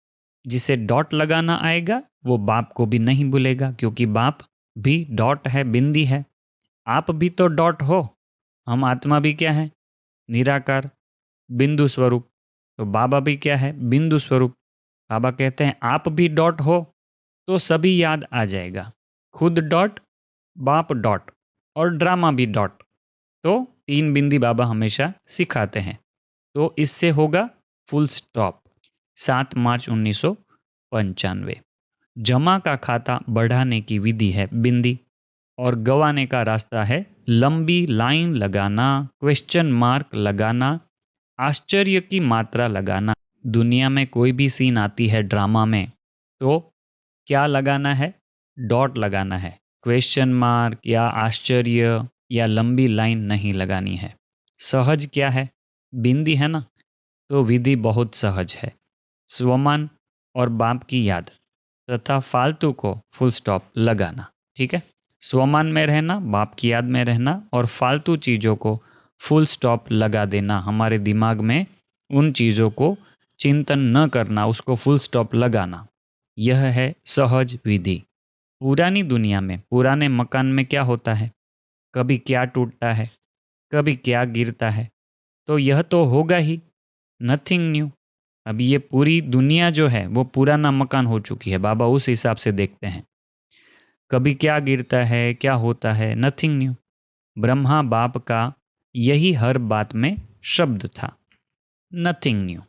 जिसे डॉट लगाना आएगा वो बाप को भी नहीं भूलेगा, क्योंकि बाप भी डॉट है, बिंदी है। आप भी तो डॉट हो, हम आत्मा भी क्या है, निराकार, बिंदु स्वरूप। तो बाबा भी क्या है, बिंदु स्वरूप। बाबा कहते हैं आप भी डॉट हो, तो सभी याद आ जाएगा, खुद डॉट, बाप डॉट और ड्रामा भी डॉट। तो 3 बिंदी बाबा हमेशा सिखाते हैं। तो इससे होगा फुल स्टॉप। 7 मार्च 1995। जमा का खाता बढ़ाने की विधि है बिंदी और गवाने का रास्ता है लंबी लाइन लगाना, क्वेश्चन मार्क लगाना, आश्चर्य की मात्रा लगाना। दुनिया में कोई भी सीन आती है ड्रामा में तो क्या लगाना है, डॉट लगाना है, क्वेश्चन मार्क या आश्चर्य या लंबी लाइन नहीं लगानी है। सहज क्या है, बिंदी है ना, तो विधि बहुत सहज है। स्वमान और बाप की याद तथा फालतू को फुल स्टॉप लगाना। ठीक है, स्वमान में रहना, बाप की याद में रहना और फालतू चीज़ों को फुल स्टॉप लगा देना। हमारे दिमाग में उन चीज़ों को चिंतन न करना, उसको फुल स्टॉप लगाना, यह है सहज विधि। पुरानी दुनिया में, पुराने मकान में क्या होता है, कभी क्या टूटता है, कभी क्या गिरता है, तो यह तो होगा ही, नथिंग न्यू। अभी ये पूरी दुनिया जो है वो पुराना मकान हो चुकी है, बाबा उस हिसाब से देखते हैं। कभी क्या गिरता है, क्या होता है, नथिंग न्यू। ब्रह्मा बाप का यही हर बात में शब्द था, नथिंग न्यू,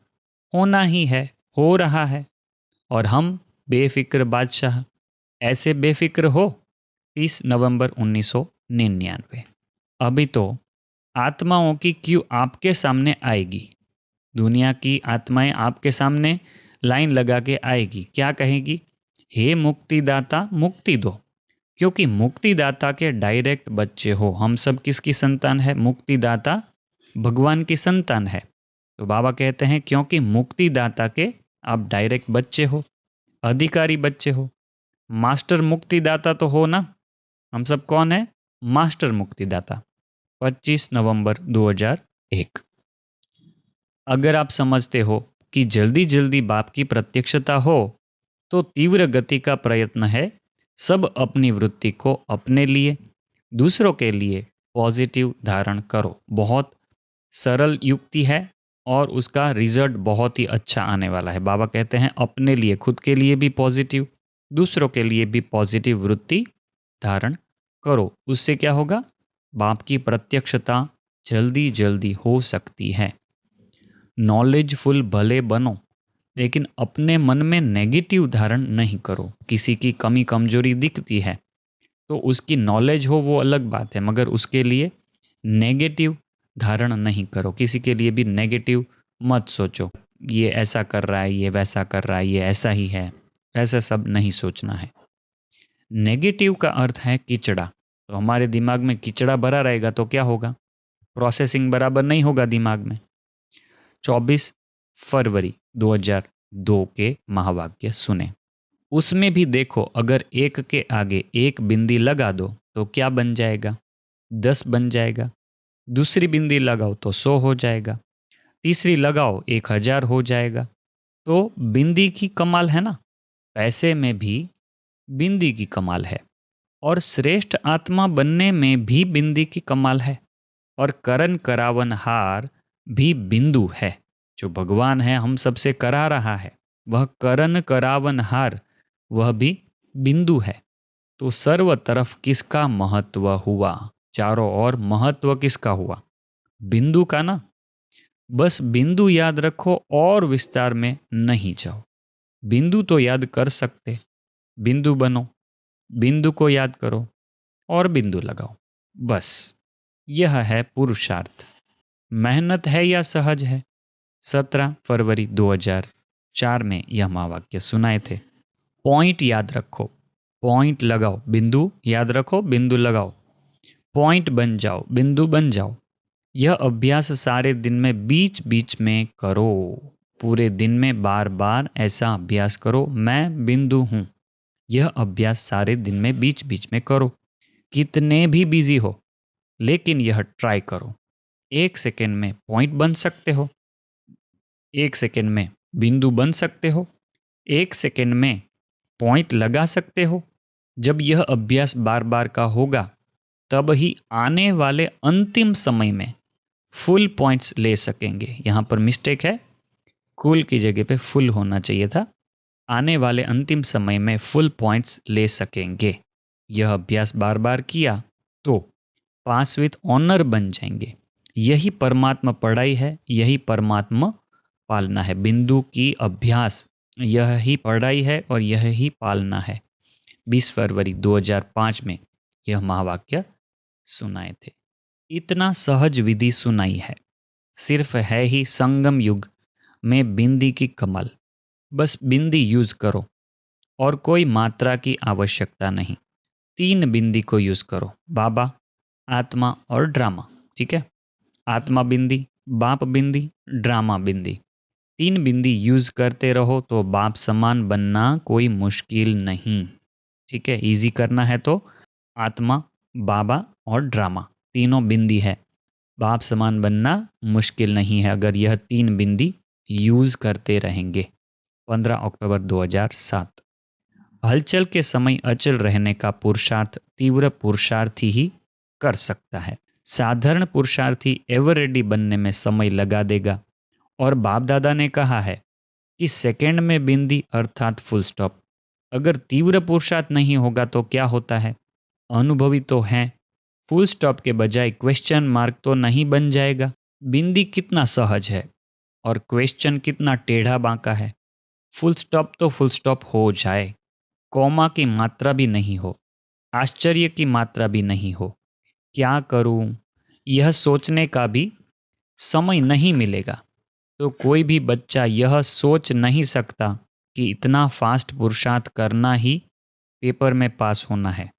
होना ही है, हो रहा है। और हम बेफिक्र बादशाह, ऐसे बेफिक्र हो। 30 नवंबर 1999। अभी तो आत्माओं की क्यू आपके सामने आएगी, दुनिया की आत्माएं आपके सामने लाइन लगा के आएगी। क्या कहेगी, हे मुक्तिदाता मुक्ति दो, क्योंकि मुक्तिदाता के डायरेक्ट बच्चे हो। हम सब किसकी संतान है, मुक्तिदाता भगवान की संतान है। तो बाबा कहते हैं क्योंकि मुक्तिदाता के आप डायरेक्ट बच्चे हो, अधिकारी बच्चे हो। मास्टर मुक्तिदाता तो हो ना, हम सब कौन है, मास्टर मुक्तिदाता। 25 नवंबर 2001। अगर आप समझते हो कि जल्दी जल्दी बाप की प्रत्यक्षता हो तो तीव्र गति का प्रयत्न है सब अपनी वृत्ति को अपने लिए, दूसरों के लिए पॉजिटिव धारण करो। बहुत सरल युक्ति है और उसका रिजल्ट बहुत ही अच्छा आने वाला है। बाबा कहते हैं अपने लिए, खुद के लिए भी पॉजिटिव, दूसरों के लिए भी पॉजिटिव वृत्ति धारण करो। उससे क्या होगा, बाप की प्रत्यक्षता जल्दी जल्दी हो सकती है। नॉलेजफुल भले बनो, लेकिन अपने मन में नेगेटिव धारण नहीं करो। किसी की कमी कमजोरी दिखती है तो उसकी नॉलेज हो वो अलग बात है, मगर उसके लिए नेगेटिव धारण नहीं करो। किसी के लिए भी नेगेटिव मत सोचो, ये ऐसा कर रहा है, ये वैसा कर रहा है, ये ऐसा ही है, ऐसा सब नहीं सोचना है। नेगेटिव का अर्थ है कीचड़ा। तो हमारे दिमाग में कीचड़ा भरा रहेगा तो क्या होगा, प्रोसेसिंग बराबर नहीं होगा दिमाग में। 24 फरवरी 2002 के महावाक्य सुने। उसमें भी देखो, अगर एक के आगे एक बिंदी लगा दो तो क्या बन जाएगा, 10 बन जाएगा। दूसरी बिंदी लगाओ तो 100 हो जाएगा। तीसरी लगाओ 1000 हो जाएगा। तो बिंदी की कमाल है ना, पैसे में भी बिंदी की कमाल है और श्रेष्ठ आत्मा बनने में भी बिंदी की कमाल है। और करन करावन हार भी बिंदु है, जो भगवान है हम सबसे करा रहा है वह करन करावनहार, वह भी बिंदु है। तो सर्व तरफ किसका महत्व हुआ? चारों ओर महत्व किसका हुआ? बिंदु का ना। बस बिंदु याद रखो और विस्तार में नहीं जाओ। बिंदु तो याद कर सकते, बिंदु बनो, बिंदु को याद करो और बिंदु लगाओ। बस यह है पुरुषार्थ। मेहनत है या सहज है? 17 फरवरी 2004 में यह महावाक्य सुनाए थे। पॉइंट याद रखो, पॉइंट लगाओ, बिंदु याद रखो, बिंदु लगाओ, पॉइंट बन जाओ, बिंदु बन जाओ। यह अभ्यास सारे दिन में बीच बीच में करो। पूरे दिन में बार बार ऐसा अभ्यास करो, मैं बिंदु हूं। यह अभ्यास सारे दिन में बीच बीच में करो, कितने भी बिजी हो, लेकिन यह ट्राई करो। 1 सेकेंड में पॉइंट बन सकते हो, 1 सेकेंड में बिंदु बन सकते हो, 1 सेकेंड में पॉइंट लगा सकते हो। जब यह अभ्यास बार बार का होगा, तब ही आने वाले अंतिम समय में फुल पॉइंट्स ले सकेंगे। यहाँ पर मिस्टेक है, कुल की जगह पे फुल होना चाहिए था। आने वाले अंतिम समय में फुल पॉइंट्स ले सकेंगे। यह अभ्यास बार बार किया तो पास विथ ऑनर बन जाएंगे। यही परमात्मा पढ़ाई है, यही परमात्मा पालना है। बिंदु की अभ्यास यह ही पढ़ाई है और यह ही पालना है। 20 फरवरी 2005 में यह महावाक्य सुनाए थे। इतना सहज विधि सुनाई है, सिर्फ है ही संगम युग में बिंदी की कमाल। बस बिंदी यूज करो और कोई मात्रा की आवश्यकता नहीं। 3 बिंदी को यूज करो, बाबा, आत्मा और ड्रामा। ठीक है, आत्मा बिंदी, बाप बिंदी, ड्रामा बिंदी। 3 बिंदी यूज करते रहो तो बाप समान बनना कोई मुश्किल नहीं। ठीक है, इजी करना है तो आत्मा, बाबा और ड्रामा तीनों बिंदी है। बाप समान बनना मुश्किल नहीं है अगर यह 3 बिंदी यूज करते रहेंगे। 15 अक्टूबर 2007। हलचल के समय अचल रहने का पुरुषार्थ तीव्र पुरुषार्थी ही कर सकता है। साधारण पुरुषार्थी एवर रेडी बनने में समय लगा देगा। और बाप दादा ने कहा है कि सेकंड में बिंदी अर्थात फुल स्टॉप। अगर तीव्र पुरुषार्थ नहीं होगा तो क्या होता है? अनुभवी तो हैं, फुल स्टॉप के बजाय क्वेश्चन मार्क तो नहीं बन जाएगा। बिंदी कितना सहज है और क्वेश्चन कितना टेढ़ा बांका है। फुल स्टॉप तो फुल स्टॉप हो जाए, कॉमा की मात्रा भी नहीं हो, आश्चर्य की मात्रा भी नहीं हो। क्या करूं यह सोचने का भी समय नहीं मिलेगा। तो कोई भी बच्चा यह सोच नहीं सकता कि इतना फास्ट पुरुषार्थ करना ही पेपर में पास होना है।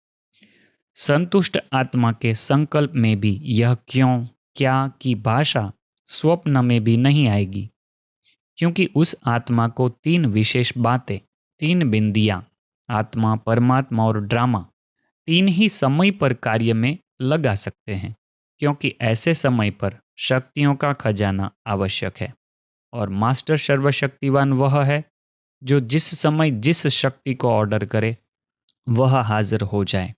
संतुष्ट आत्मा के संकल्प में भी यह क्यों क्या की भाषा स्वप्न में भी नहीं आएगी, क्योंकि उस आत्मा को 3 विशेष बातें, 3 बिंदियां, आत्मा, परमात्मा और ड्रामा, 3 ही समय पर कार्य में लगा सकते हैं। क्योंकि ऐसे समय पर शक्तियों का खजाना आवश्यक है और मास्टर सर्वशक्तिवान वह है जो जिस समय जिस शक्ति को ऑर्डर करे वह हाजिर हो जाए।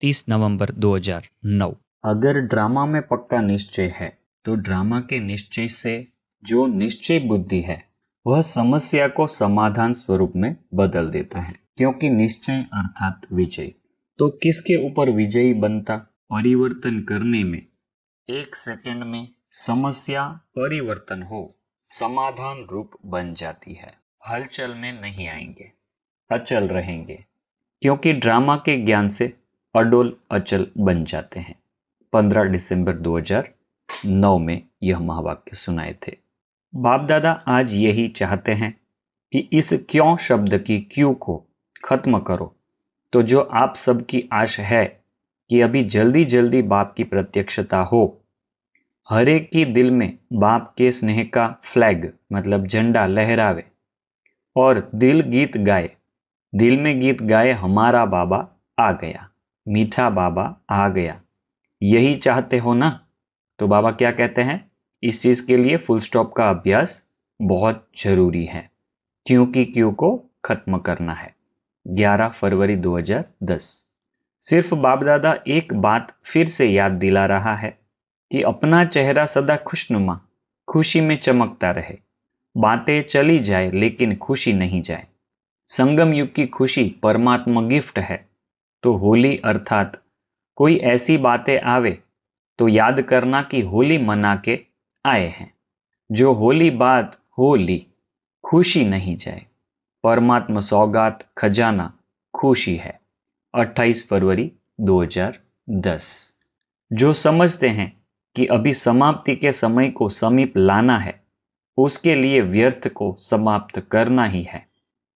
30 नवंबर 2009। अगर ड्रामा में पक्का निश्चय है तो ड्रामा के निश्चय से जो निश्चय बुद्धि है वह समस्या को समाधान स्वरूप में बदल देता है। क्योंकि निश्चय अर्थात विजय। तो किसके ऊपर विजयी बनता? परिवर्तन करने में 1 सेकंड में समस्या परिवर्तन हो समाधान रूप बन जाती है। हलचल में नहीं आएंगे, अचल रहेंगे, क्योंकि ड्रामा के ज्ञान से अडोल अचल बन जाते हैं। 15 दिसंबर 2009 में यह महावाक्य सुनाए थे। बाप दादा आज यही चाहते हैं कि इस क्यों शब्द की क्यों को खत्म करो। तो जो आप सबकी आश है कि अभी जल्दी जल्दी बाप की प्रत्यक्षता हो, हर एक की दिल में बाप के स्नेह का फ्लैग मतलब झंडा लहरावे और दिल गीत गाए, दिल में गीत गाए, हमारा बाबा आ गया, मीठा बाबा आ गया। यही चाहते हो ना? तो बाबा क्या कहते हैं? इस चीज के लिए फुल स्टॉप का अभ्यास बहुत जरूरी है, क्योंकि क्यों को खत्म करना है। 11 फरवरी 2010। सिर्फ बाप दादा एक बात फिर से याद दिला रहा है कि अपना चेहरा सदा खुशनुमा, खुशी में चमकता रहे। बातें चली जाए लेकिन खुशी नहीं जाए। संगम युग की खुशी परमात्मा गिफ्ट है। तो होली अर्थात कोई ऐसी बातें आवे तो याद करना कि होली मना के आए हैं। जो होली बात होली खुशी नहीं जाए। परमात्मा सौगात खजाना खुशी है। 28 फरवरी 2010। जो समझते हैं कि अभी समाप्ति के समय को समीप लाना है, उसके लिए व्यर्थ को समाप्त करना ही है।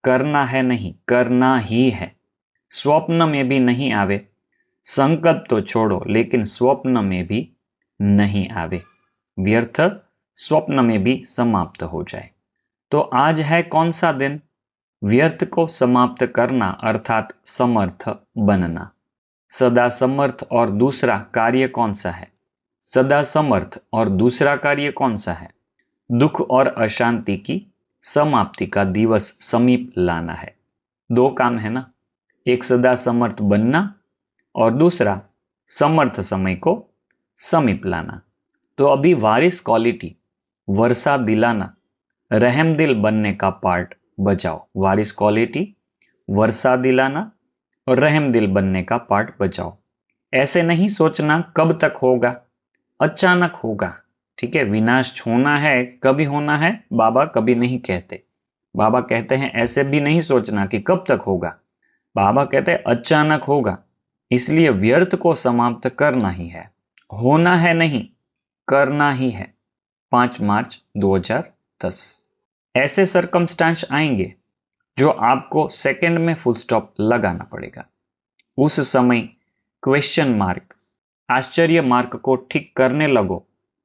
करना है नहीं, करना ही है। स्वप्न में भी नहीं आवे। संकल्प तो छोड़ो, लेकिन स्वप्न में भी नहीं आवे। व्यर्थ स्वप्न में भी समाप्त हो जाए। तो आज है कौन सा दिन? व्यर्थ को समाप्त करना अर्थात समर्थ बनना। सदा समर्थ और दूसरा कार्य कौन सा है? सदा समर्थ और दूसरा कार्य कौन सा है? दुख और अशांति की समाप्ति का दिवस समीप लाना है। दो काम है ना, एक सदा समर्थ बनना और दूसरा समर्थ समय को समीप लाना। तो अभी वारिस क्वालिटी वर्षा दिलाना रहमदिल बनने का पार्ट बजाओ। वारिस क्वालिटी वर्षा दिलाना और रहमदिल बनने का पार्ट बजाओ। ऐसे नहीं सोचना कब तक होगा, अचानक होगा। ठीक है, विनाश होना है, कभी होना है, बाबा कभी नहीं कहते। बाबा कहते हैं ऐसे भी नहीं सोचना कि कब तक होगा। बाबा कहते हैं अचानक होगा। इसलिए व्यर्थ को समाप्त करना ही है। होना है नहीं, करना ही है। 5 मार्च 2010। ऐसे सरकमस्टांस आएंगे जो आपको सेकंड में फुल स्टॉप लगाना पड़ेगा। उस समय क्वेश्चन मार्क, आश्चर्य मार्क को ठीक करने लगो,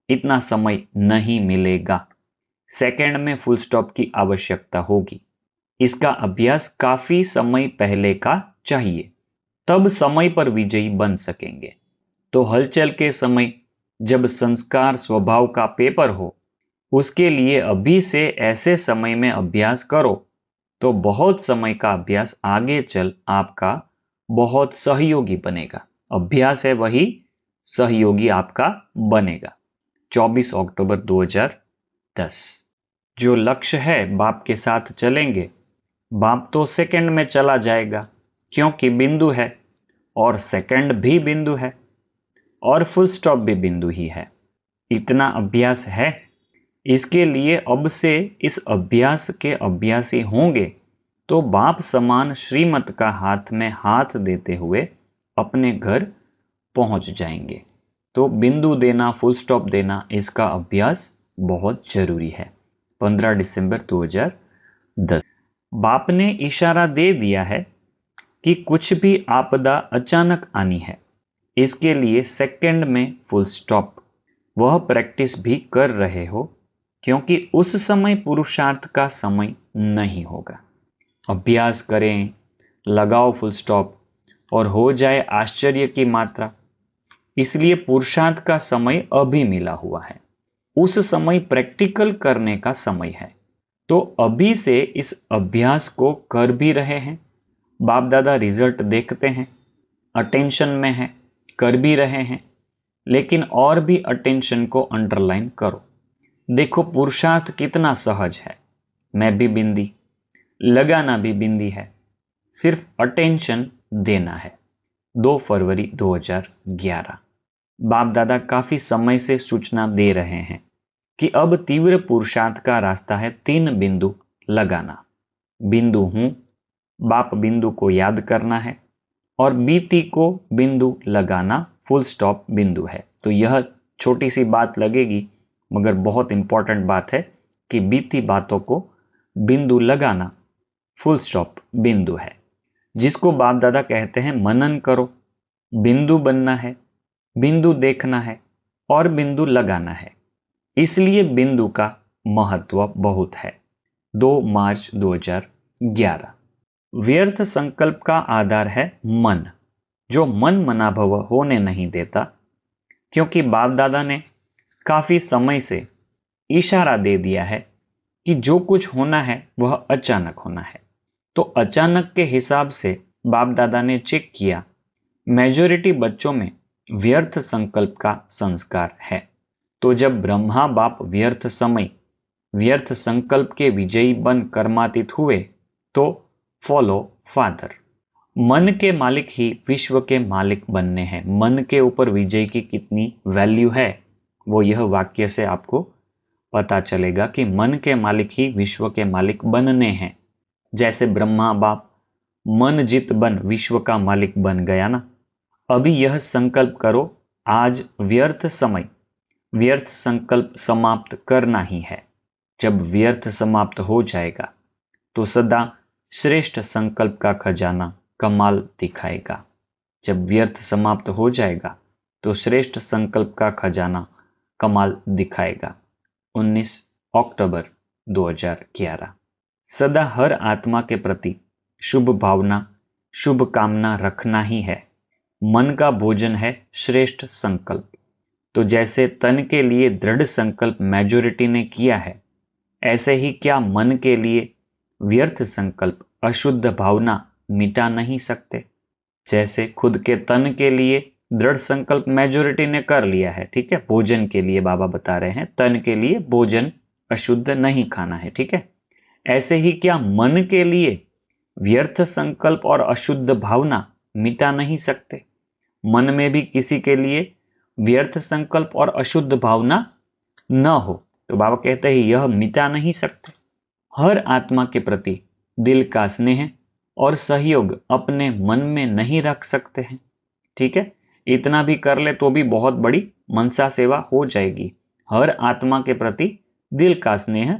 इतना समय नहीं मिलेगा। सेकंड में फुल स्टॉप की आवश्यकता होगी। इसका अभ्यास काफी समय पहले का चाहिए, तब समय पर विजयी बन सकेंगे। तो हलचल के समय, जब संस्कार स्वभाव का पेपर हो, उसके लिए अभी से ऐसे समय में अभ्यास करो तो बहुत समय का अभ्यास आगे चल आपका बहुत सहयोगी बनेगा। अभ्यास है वही सहयोगी आपका बनेगा। 24 अक्टूबर 2010। जो लक्ष्य है बाप के साथ चलेंगे। बाप तो सेकंड में चला जाएगा क्योंकि बिंदु है, और सेकंड भी बिंदु है, और फुल स्टॉप भी बिंदु ही है। इतना अभ्यास है। इसके लिए अब से इस अभ्यास के अभ्यासी होंगे तो बाप समान श्रीमत का हाथ में हाथ देते हुए अपने घर पहुंच जाएंगे। तो बिंदु देना, फुल स्टॉप देना, इसका अभ्यास बहुत जरूरी है। 15 दिसंबर 2010। बाप ने इशारा दे दिया है कि कुछ भी आपदा अचानक आनी है। इसके लिए सेकंड में फुल स्टॉप, वह प्रैक्टिस भी कर रहे हो, क्योंकि उस समय पुरुषार्थ का समय नहीं होगा। अभ्यास करें, लगाओ फुल स्टॉप और हो जाए आश्चर्य की मात्रा। इसलिए पुरुषार्थ का समय अभी मिला हुआ है। उस समय प्रैक्टिकल करने का समय है। तो अभी से इस अभ्यास को कर भी रहे हैं। बाप दादा रिजल्ट देखते हैं, अटेंशन में है, कर भी रहे हैं। लेकिन और भी अटेंशन को अंडरलाइन करो। देखो पुरुषार्थ कितना सहज है। मैं भी बिंदी, लगाना भी बिंदी है, सिर्फ अटेंशन देना है। 2 फरवरी 2011। बाप दादा काफी समय से सूचना दे रहे हैं कि अब तीव्र पुरुषार्थ का रास्ता है 3 बिंदु लगाना। बिंदु हूं, बाप बिंदु को याद करना है, और बीती को बिंदु लगाना फुल स्टॉप बिंदु है। तो यह छोटी सी बात लगेगी मगर बहुत इंपॉर्टेंट बात है कि बीती बातों को बिंदु लगाना फुल स्टॉप बिंदु है, जिसको बाप दादा कहते हैं मनन करो। बिंदु बनना है, बिंदु देखना है और बिंदु लगाना है। इसलिए बिंदु का महत्व बहुत है। 2 मार्च 2011। व्यर्थ संकल्प का आधार है मन, जो मन मनाभव होने नहीं देता, क्योंकि बाप दादा ने काफी समय से इशारा दे दिया है कि जो कुछ होना है वह अचानक होना है। तो अचानक के हिसाब से बाप दादा ने चेक किया, मेजॉरिटी बच्चों में व्यर्थ संकल्प का संस्कार है। तो जब ब्रह्मा बाप व्यर्थ समय व्यर्थ संकल्प के विजयी बन कर्मातीत हुए तो फॉलो फादर। मन के मालिक ही विश्व के मालिक बनने हैं। मन के ऊपर विजय की कितनी वैल्यू है वो यह वाक्य से आपको पता चलेगा कि मन के मालिक ही विश्व के मालिक बनने हैं। जैसे ब्रह्मा बाप मन जित बन विश्व का मालिक बन गया ना। अभी यह संकल्प करो, आज व्यर्थ समय व्यर्थ संकल्प समाप्त करना ही है। जब व्यर्थ समाप्त हो जाएगा तो सदा श्रेष्ठ संकल्प का खजाना कमाल दिखाएगा। जब व्यर्थ समाप्त हो जाएगा तो श्रेष्ठ संकल्प का खजाना कमाल दिखाएगा। 19 अक्टूबर 2011। सदा हर आत्मा के प्रति शुभ भावना शुभ कामना रखना ही है। मन का भोजन है श्रेष्ठ संकल्प। तो जैसे तन के लिए दृढ़ संकल्प मेजॉरिटी ने किया है, ऐसे ही क्या मन के लिए व्यर्थ संकल्प अशुद्ध भावना मिटा नहीं सकते। जैसे खुद के तन के लिए दृढ़ संकल्प मेजॉरिटी ने कर लिया है, ठीक है, भोजन के लिए बाबा बता रहे हैं, तन के लिए भोजन अशुद्ध नहीं खाना है, ठीक है। ऐसे ही क्या मन के लिए व्यर्थ संकल्प और अशुद्ध भावना मिटा नहीं सकते। मन में भी किसी के लिए व्यर्थ संकल्प और अशुद्ध भावना न हो तो बाबा कहते हैं यह मिटा नहीं सकते। हर आत्मा के प्रति दिल का स्नेह और सहयोग अपने मन में नहीं रख सकते हैं, ठीक है। इतना भी कर ले तो भी बहुत बड़ी मनसा सेवा हो जाएगी। हर आत्मा के प्रति दिल का स्नेह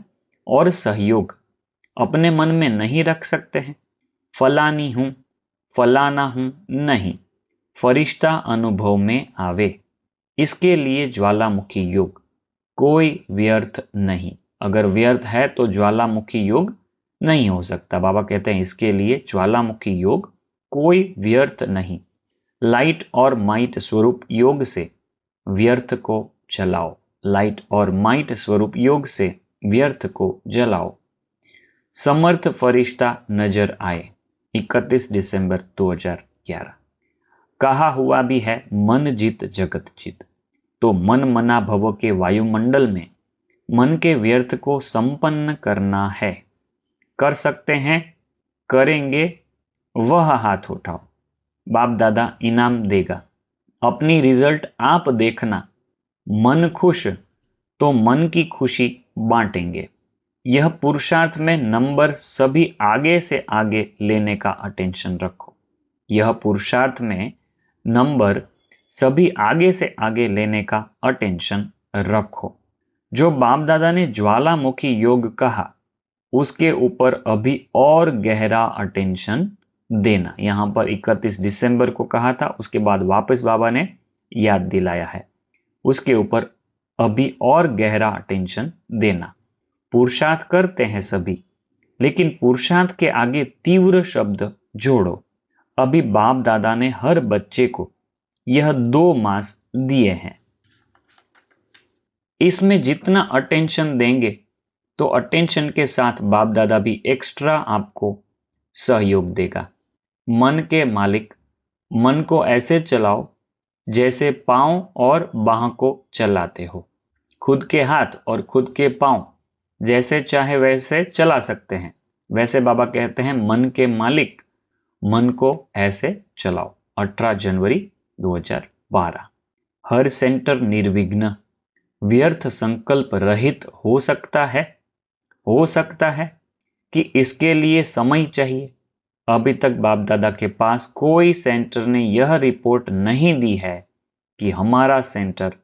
और सहयोग अपने मन में नहीं रख सकते हैं। फलानी हूं फलाना हूं नहीं, फरिश्ता अनुभव में आवे, इसके लिए ज्वालामुखी योग कोई व्यर्थ नहीं। अगर व्यर्थ है तो ज्वालामुखी योग नहीं हो सकता। बाबा कहते हैं इसके लिए ज्वालामुखी योग कोई व्यर्थ नहीं। लाइट और माइट स्वरूप योग से व्यर्थ को जलाओ। लाइट और माइट स्वरूप योग से व्यर्थ को जलाओ। समर्थ फरिश्ता नजर आए। 31 दिसंबर 2011। कहा हुआ भी है मन जीत जगत जीत। तो मन मना भव के वायुमंडल में मन के व्यर्थ को संपन्न करना है। कर सकते हैं, करेंगे, वह हाथ उठाओ, बाप दादा इनाम देगा। अपनी रिजल्ट आप देखना। मन खुश तो मन की खुशी बांटेंगे। यह पुरुषार्थ में नंबर सभी आगे से आगे लेने का अटेंशन रखो। यह पुरुषार्थ में नंबर सभी आगे से आगे लेने का अटेंशन रखो। जो बाप दादा ने ज्वालामुखी योग कहा उसके ऊपर अभी और गहरा अटेंशन देना। यहां पर 31 दिसंबर को कहा था, उसके बाद वापस बाबा ने याद दिलाया है। उसके ऊपर अभी और गहरा अटेंशन देना। पुरुषार्थ करते हैं सभी, लेकिन पुरुषार्थ के आगे तीव्र शब्द जोड़ो। अभी बाप दादा ने हर बच्चे को यह 2 मास दिए हैं। इसमें जितना अटेंशन देंगे तो अटेंशन के साथ बाप दादा भी एक्स्ट्रा आपको सहयोग देगा। मन के मालिक, मन को ऐसे चलाओ जैसे पांव और बाह को चलाते हो। खुद के हाथ और खुद के पांव जैसे चाहे वैसे चला सकते हैं। वैसे बाबा कहते हैं मन के मालिक, मन को ऐसे चलाओ। 18 जनवरी 2012। हर सेंटर निर्विघ्न व्यर्थ संकल्प रहित हो सकता है। हो सकता है कि इसके लिए समय चाहिए। अभी तक बाप दादा के पास कोई सेंटर ने यह रिपोर्ट नहीं दी है कि हमारा सेंटर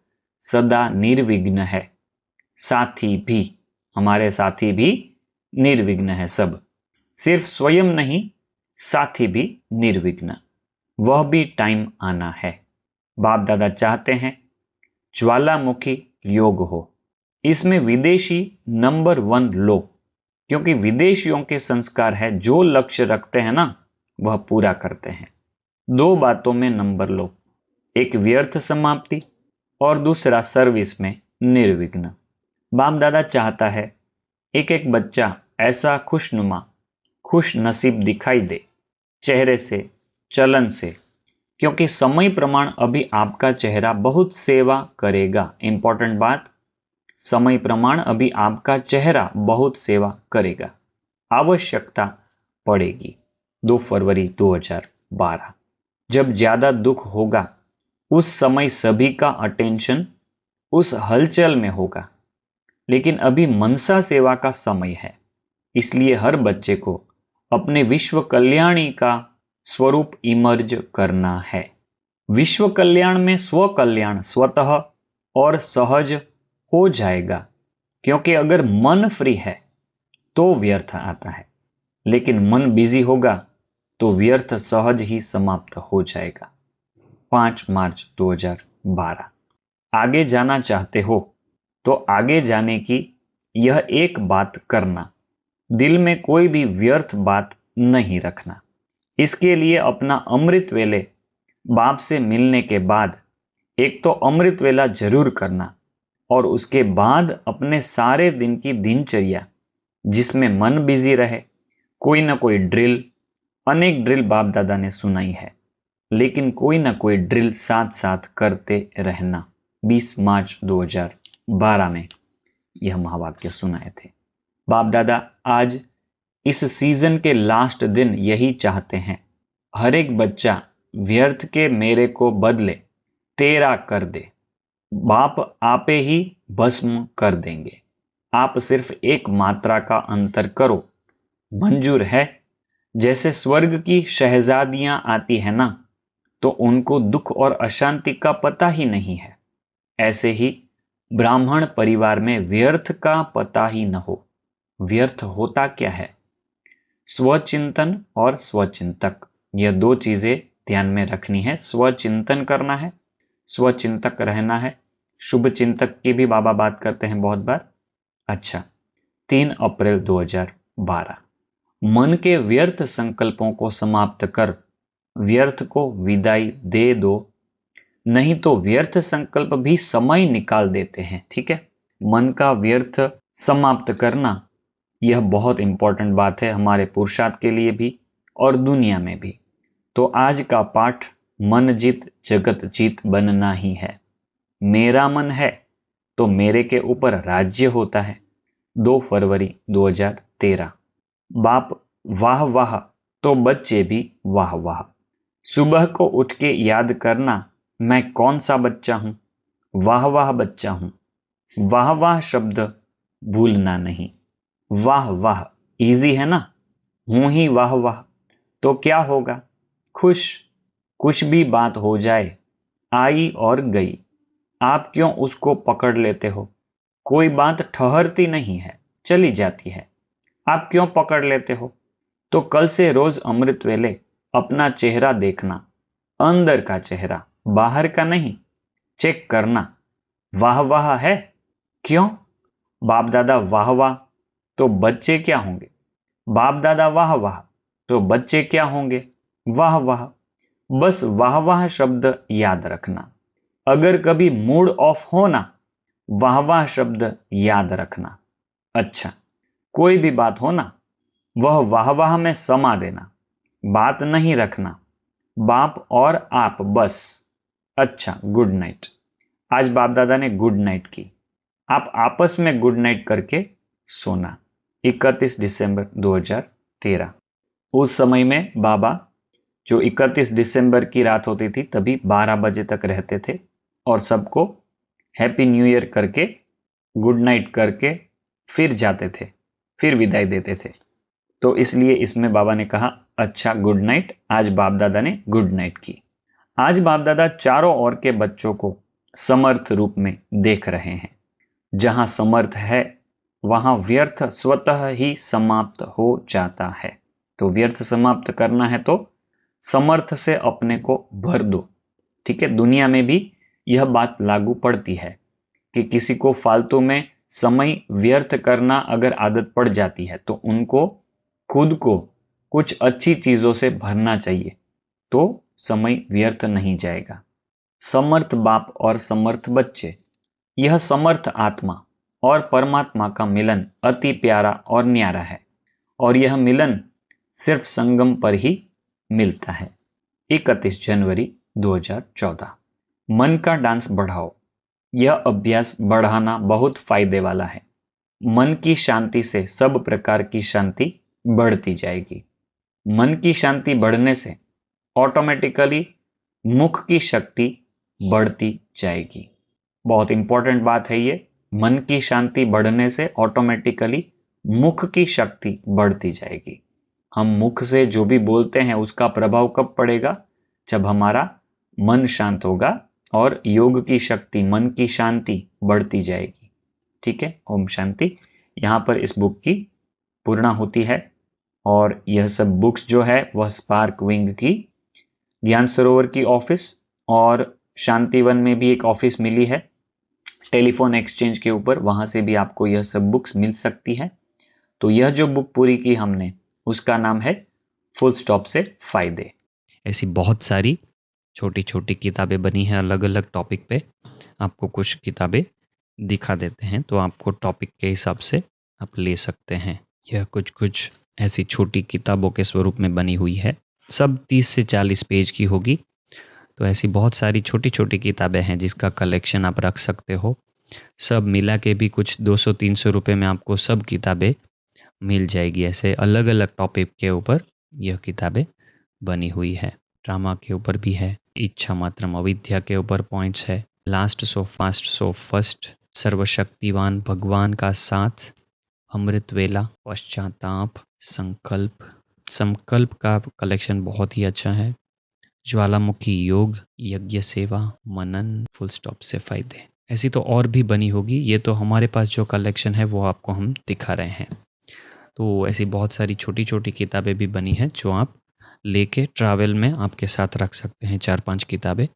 सदा निर्विघ्न है। साथी भी, हमारे साथी भी निर्विघ्न है। सब सिर्फ स्वयं नहीं, साथी भी निर्विघ्न। वह भी टाइम आना है। बाप दादा चाहते हैं ज्वालामुखी योग हो। इसमें विदेशी नंबर 1 लो, क्योंकि विदेशियों के संस्कार है जो लक्ष्य रखते हैं ना वह पूरा करते हैं। 2 बातों में नंबर लो, एक व्यर्थ समाप्ति और दूसरा सर्विस में निर्विघ्न। बाप दादा चाहता है एक एक बच्चा ऐसा खुशनुमा खुश नसीब दिखाई दे, चेहरे से, चलन से, क्योंकि समय प्रमाण अभी आपका चेहरा बहुत सेवा करेगा। इंपॉर्टेंट बात, समय प्रमाण अभी आपका चेहरा बहुत सेवा करेगा, आवश्यकता पड़ेगी। 2 फरवरी 2012। जब ज्यादा दुख होगा उस समय सभी का अटेंशन उस हलचल में होगा, लेकिन अभी मनसा सेवा का समय है, इसलिए हर बच्चे को अपने विश्व कल्याणी का स्वरूप इमर्ज करना है। विश्व कल्याण में स्व कल्याण स्वतः और सहज हो जाएगा, क्योंकि अगर मन फ्री है तो व्यर्थ आता है, लेकिन मन बिजी होगा तो व्यर्थ सहज ही समाप्त हो जाएगा। 5 मार्च 2012। आगे जाना चाहते हो तो आगे जाने की यह एक बात करना, दिल में कोई भी व्यर्थ बात नहीं रखना। इसके लिए अपना अमृत वेले बाप से मिलने के बाद एक तो अमृत वेला जरूर करना, और उसके बाद अपने सारे दिन की दिनचर्या जिसमें मन बिजी रहे, कोई ना कोई ड्रिल, अनेक ड्रिल बाप दादा ने सुनाई है, लेकिन कोई ना कोई ड्रिल साथ साथ करते रहना। 20 मार्च 2012 में यह महावाक्य सुनाए थे। बाप दादा आज इस सीजन के लास्ट दिन यही चाहते हैं, हर एक बच्चा व्यर्थ के मेरे को बदले तेरा कर दे। बाप आपे ही भस्म कर देंगे, आप सिर्फ एक मात्रा का अंतर करो, मंजूर है। जैसे स्वर्ग की शहजादियां आती है ना, तो उनको दुख और अशांति का पता ही नहीं है, ऐसे ही ब्राह्मण परिवार में व्यर्थ का पता ही न हो। व्यर्थ होता क्या है? स्वचिंतन और स्वचिंतक, यह दो चीजें ध्यान में रखनी है। स्वचिंतन करना है, स्वचिंतक रहना है। शुभ चिंतक की भी बाबा बात करते हैं बहुत बार। अच्छा, 3 अप्रैल 2012। मन के व्यर्थ संकल्पों को समाप्त कर व्यर्थ को विदाई दे दो, नहीं तो व्यर्थ संकल्प भी समय निकाल देते हैं। ठीक है, मन का व्यर्थ समाप्त करना यह बहुत इंपॉर्टेंट बात है हमारे पुरुषार्थ के लिए भी और दुनिया में भी। तो आज का पाठ मन जीत जगत जीत बनना ही है। मेरा मन है तो मेरे के ऊपर राज्य होता है। 2 फरवरी 2013। बाप वाह वाह तो बच्चे भी वाह वाह। सुबह को उठ के याद करना, मैं कौन सा बच्चा हूं? वाह वाह बच्चा हूं। वाह वाह शब्द भूलना नहीं। वाह वाह इजी है ना, हूं ही वाह वाह, तो क्या होगा? खुश। कुछ भी बात हो जाए, आई और गई, आप क्यों उसको पकड़ लेते हो? कोई बात ठहरती नहीं है, चली जाती है, आप क्यों पकड़ लेते हो? तो कल से रोज अमृत वेले अपना चेहरा देखना, अंदर का चेहरा, बाहर का नहीं, चेक करना। वाह वाह है, क्यों? बाप दादा वाह वाह तो बच्चे क्या होंगे? बाप दादा वाह वाह तो बच्चे क्या होंगे? वाह वाह। बस वाह वाह शब्द याद रखना। अगर कभी मूड ऑफ हो ना, वाह वाह शब्द याद रखना। अच्छा, कोई भी बात हो ना, वह वाह वाह में समा देना, बात नहीं रखना। बाप और आप बस। अच्छा, गुड नाइट। आज बाप दादा ने गुड नाइट की, आप आपस में गुड नाइट करके सोना। 31 दिसंबर 2013। उस समय में बाबा, जो 31 दिसंबर की रात होती थी तभी 12 बजे तक रहते थे और सबको हैप्पी न्यू ईयर करके गुड नाइट करके फिर जाते थे, फिर विदाई देते थे। तो इसलिए इसमें बाबा ने कहा अच्छा गुड नाइट। आज बाप दादा ने गुड नाइट की। आज बाप दादा चारों ओर के बच्चों को समर्थ रूप में देख रहे हैं। जहां समर्थ है वहां व्यर्थ स्वतः ही समाप्त हो जाता है। तो व्यर्थ समाप्त करना है तो समर्थ से अपने को भर दो। ठीक है, दुनिया में भी यह बात लागू पड़ती है कि किसी को फालतू में समय व्यर्थ करना अगर आदत पड़ जाती है तो उनको खुद को कुछ अच्छी चीजों से भरना चाहिए, तो समय व्यर्थ नहीं जाएगा। समर्थ बाप और समर्थ बच्चे, यह समर्थ आत्मा और परमात्मा का मिलन अति प्यारा और न्यारा है, और यह मिलन सिर्फ संगम पर ही मिलता है। 31 जनवरी 2014। मन का डांस बढ़ाओ, यह अभ्यास बढ़ाना बहुत फायदे वाला है। मन की शांति से सब प्रकार की शांति बढ़ती जाएगी। मन की शांति बढ़ने से ऑटोमेटिकली मुख की शक्ति बढ़ती जाएगी। बहुत इंपॉर्टेंट बात है ये। मन की शांति बढ़ने से ऑटोमेटिकली मुख की शक्ति बढ़ती जाएगी। हम मुख से जो भी बोलते हैं उसका प्रभाव कब पड़ेगा? जब हमारा मन शांत होगा और योग की शक्ति, मन की शांति बढ़ती जाएगी। ठीक है, ओम शांति। यहाँ पर इस बुक की पूर्णा होती है और यह सब बुक्स जो है वह स्पार्क विंग की ज्ञान सरोवर की ऑफिस और शांतिवन में भी एक ऑफिस मिली है टेलीफोन एक्सचेंज के ऊपर, वहां से भी आपको यह सब बुक्स मिल सकती है। तो यह जो बुक पूरी की हमने उसका नाम है फुल स्टॉप से फायदे। ऐसी बहुत सारी छोटी छोटी किताबें बनी हैं अलग अलग टॉपिक पे। आपको कुछ किताबें दिखा देते हैं तो आपको टॉपिक के हिसाब से आप ले सकते हैं। यह कुछ कुछ ऐसी छोटी किताबों के स्वरूप में बनी हुई है। सब 30 से 40 पेज की होगी। तो ऐसी बहुत सारी छोटी छोटी किताबें हैं जिसका कलेक्शन आप रख सकते हो। सब मिला के भी कुछ 200-300 रुपये में आपको सब किताबें मिल जाएगी। ऐसे अलग अलग टॉपिक के ऊपर यह किताबें बनी हुई है। ड्रामा के ऊपर भी है, इच्छा मात्रम अविद्या के ऊपर पॉइंट्स है, last so fast so first, सर्वशक्तिवान भगवान का साथ, अमृत वेला, पश्चाताप, संकल्प। संकल्प का कलेक्शन बहुत ही अच्छा है। ज्वालामुखी योग, यज्ञ सेवा, मनन, फुल स्टॉप से फायदे। ऐसी तो और भी बनी होगी। ये तो हमारे पास जो कलेक्शन है वो आपको हम दिखा रहे हैं। तो ऐसी बहुत सारी छोटी छोटी किताबें भी बनी हैं जो आप लेके ट्रैवल में आपके साथ रख सकते हैं। 4-5 किताबें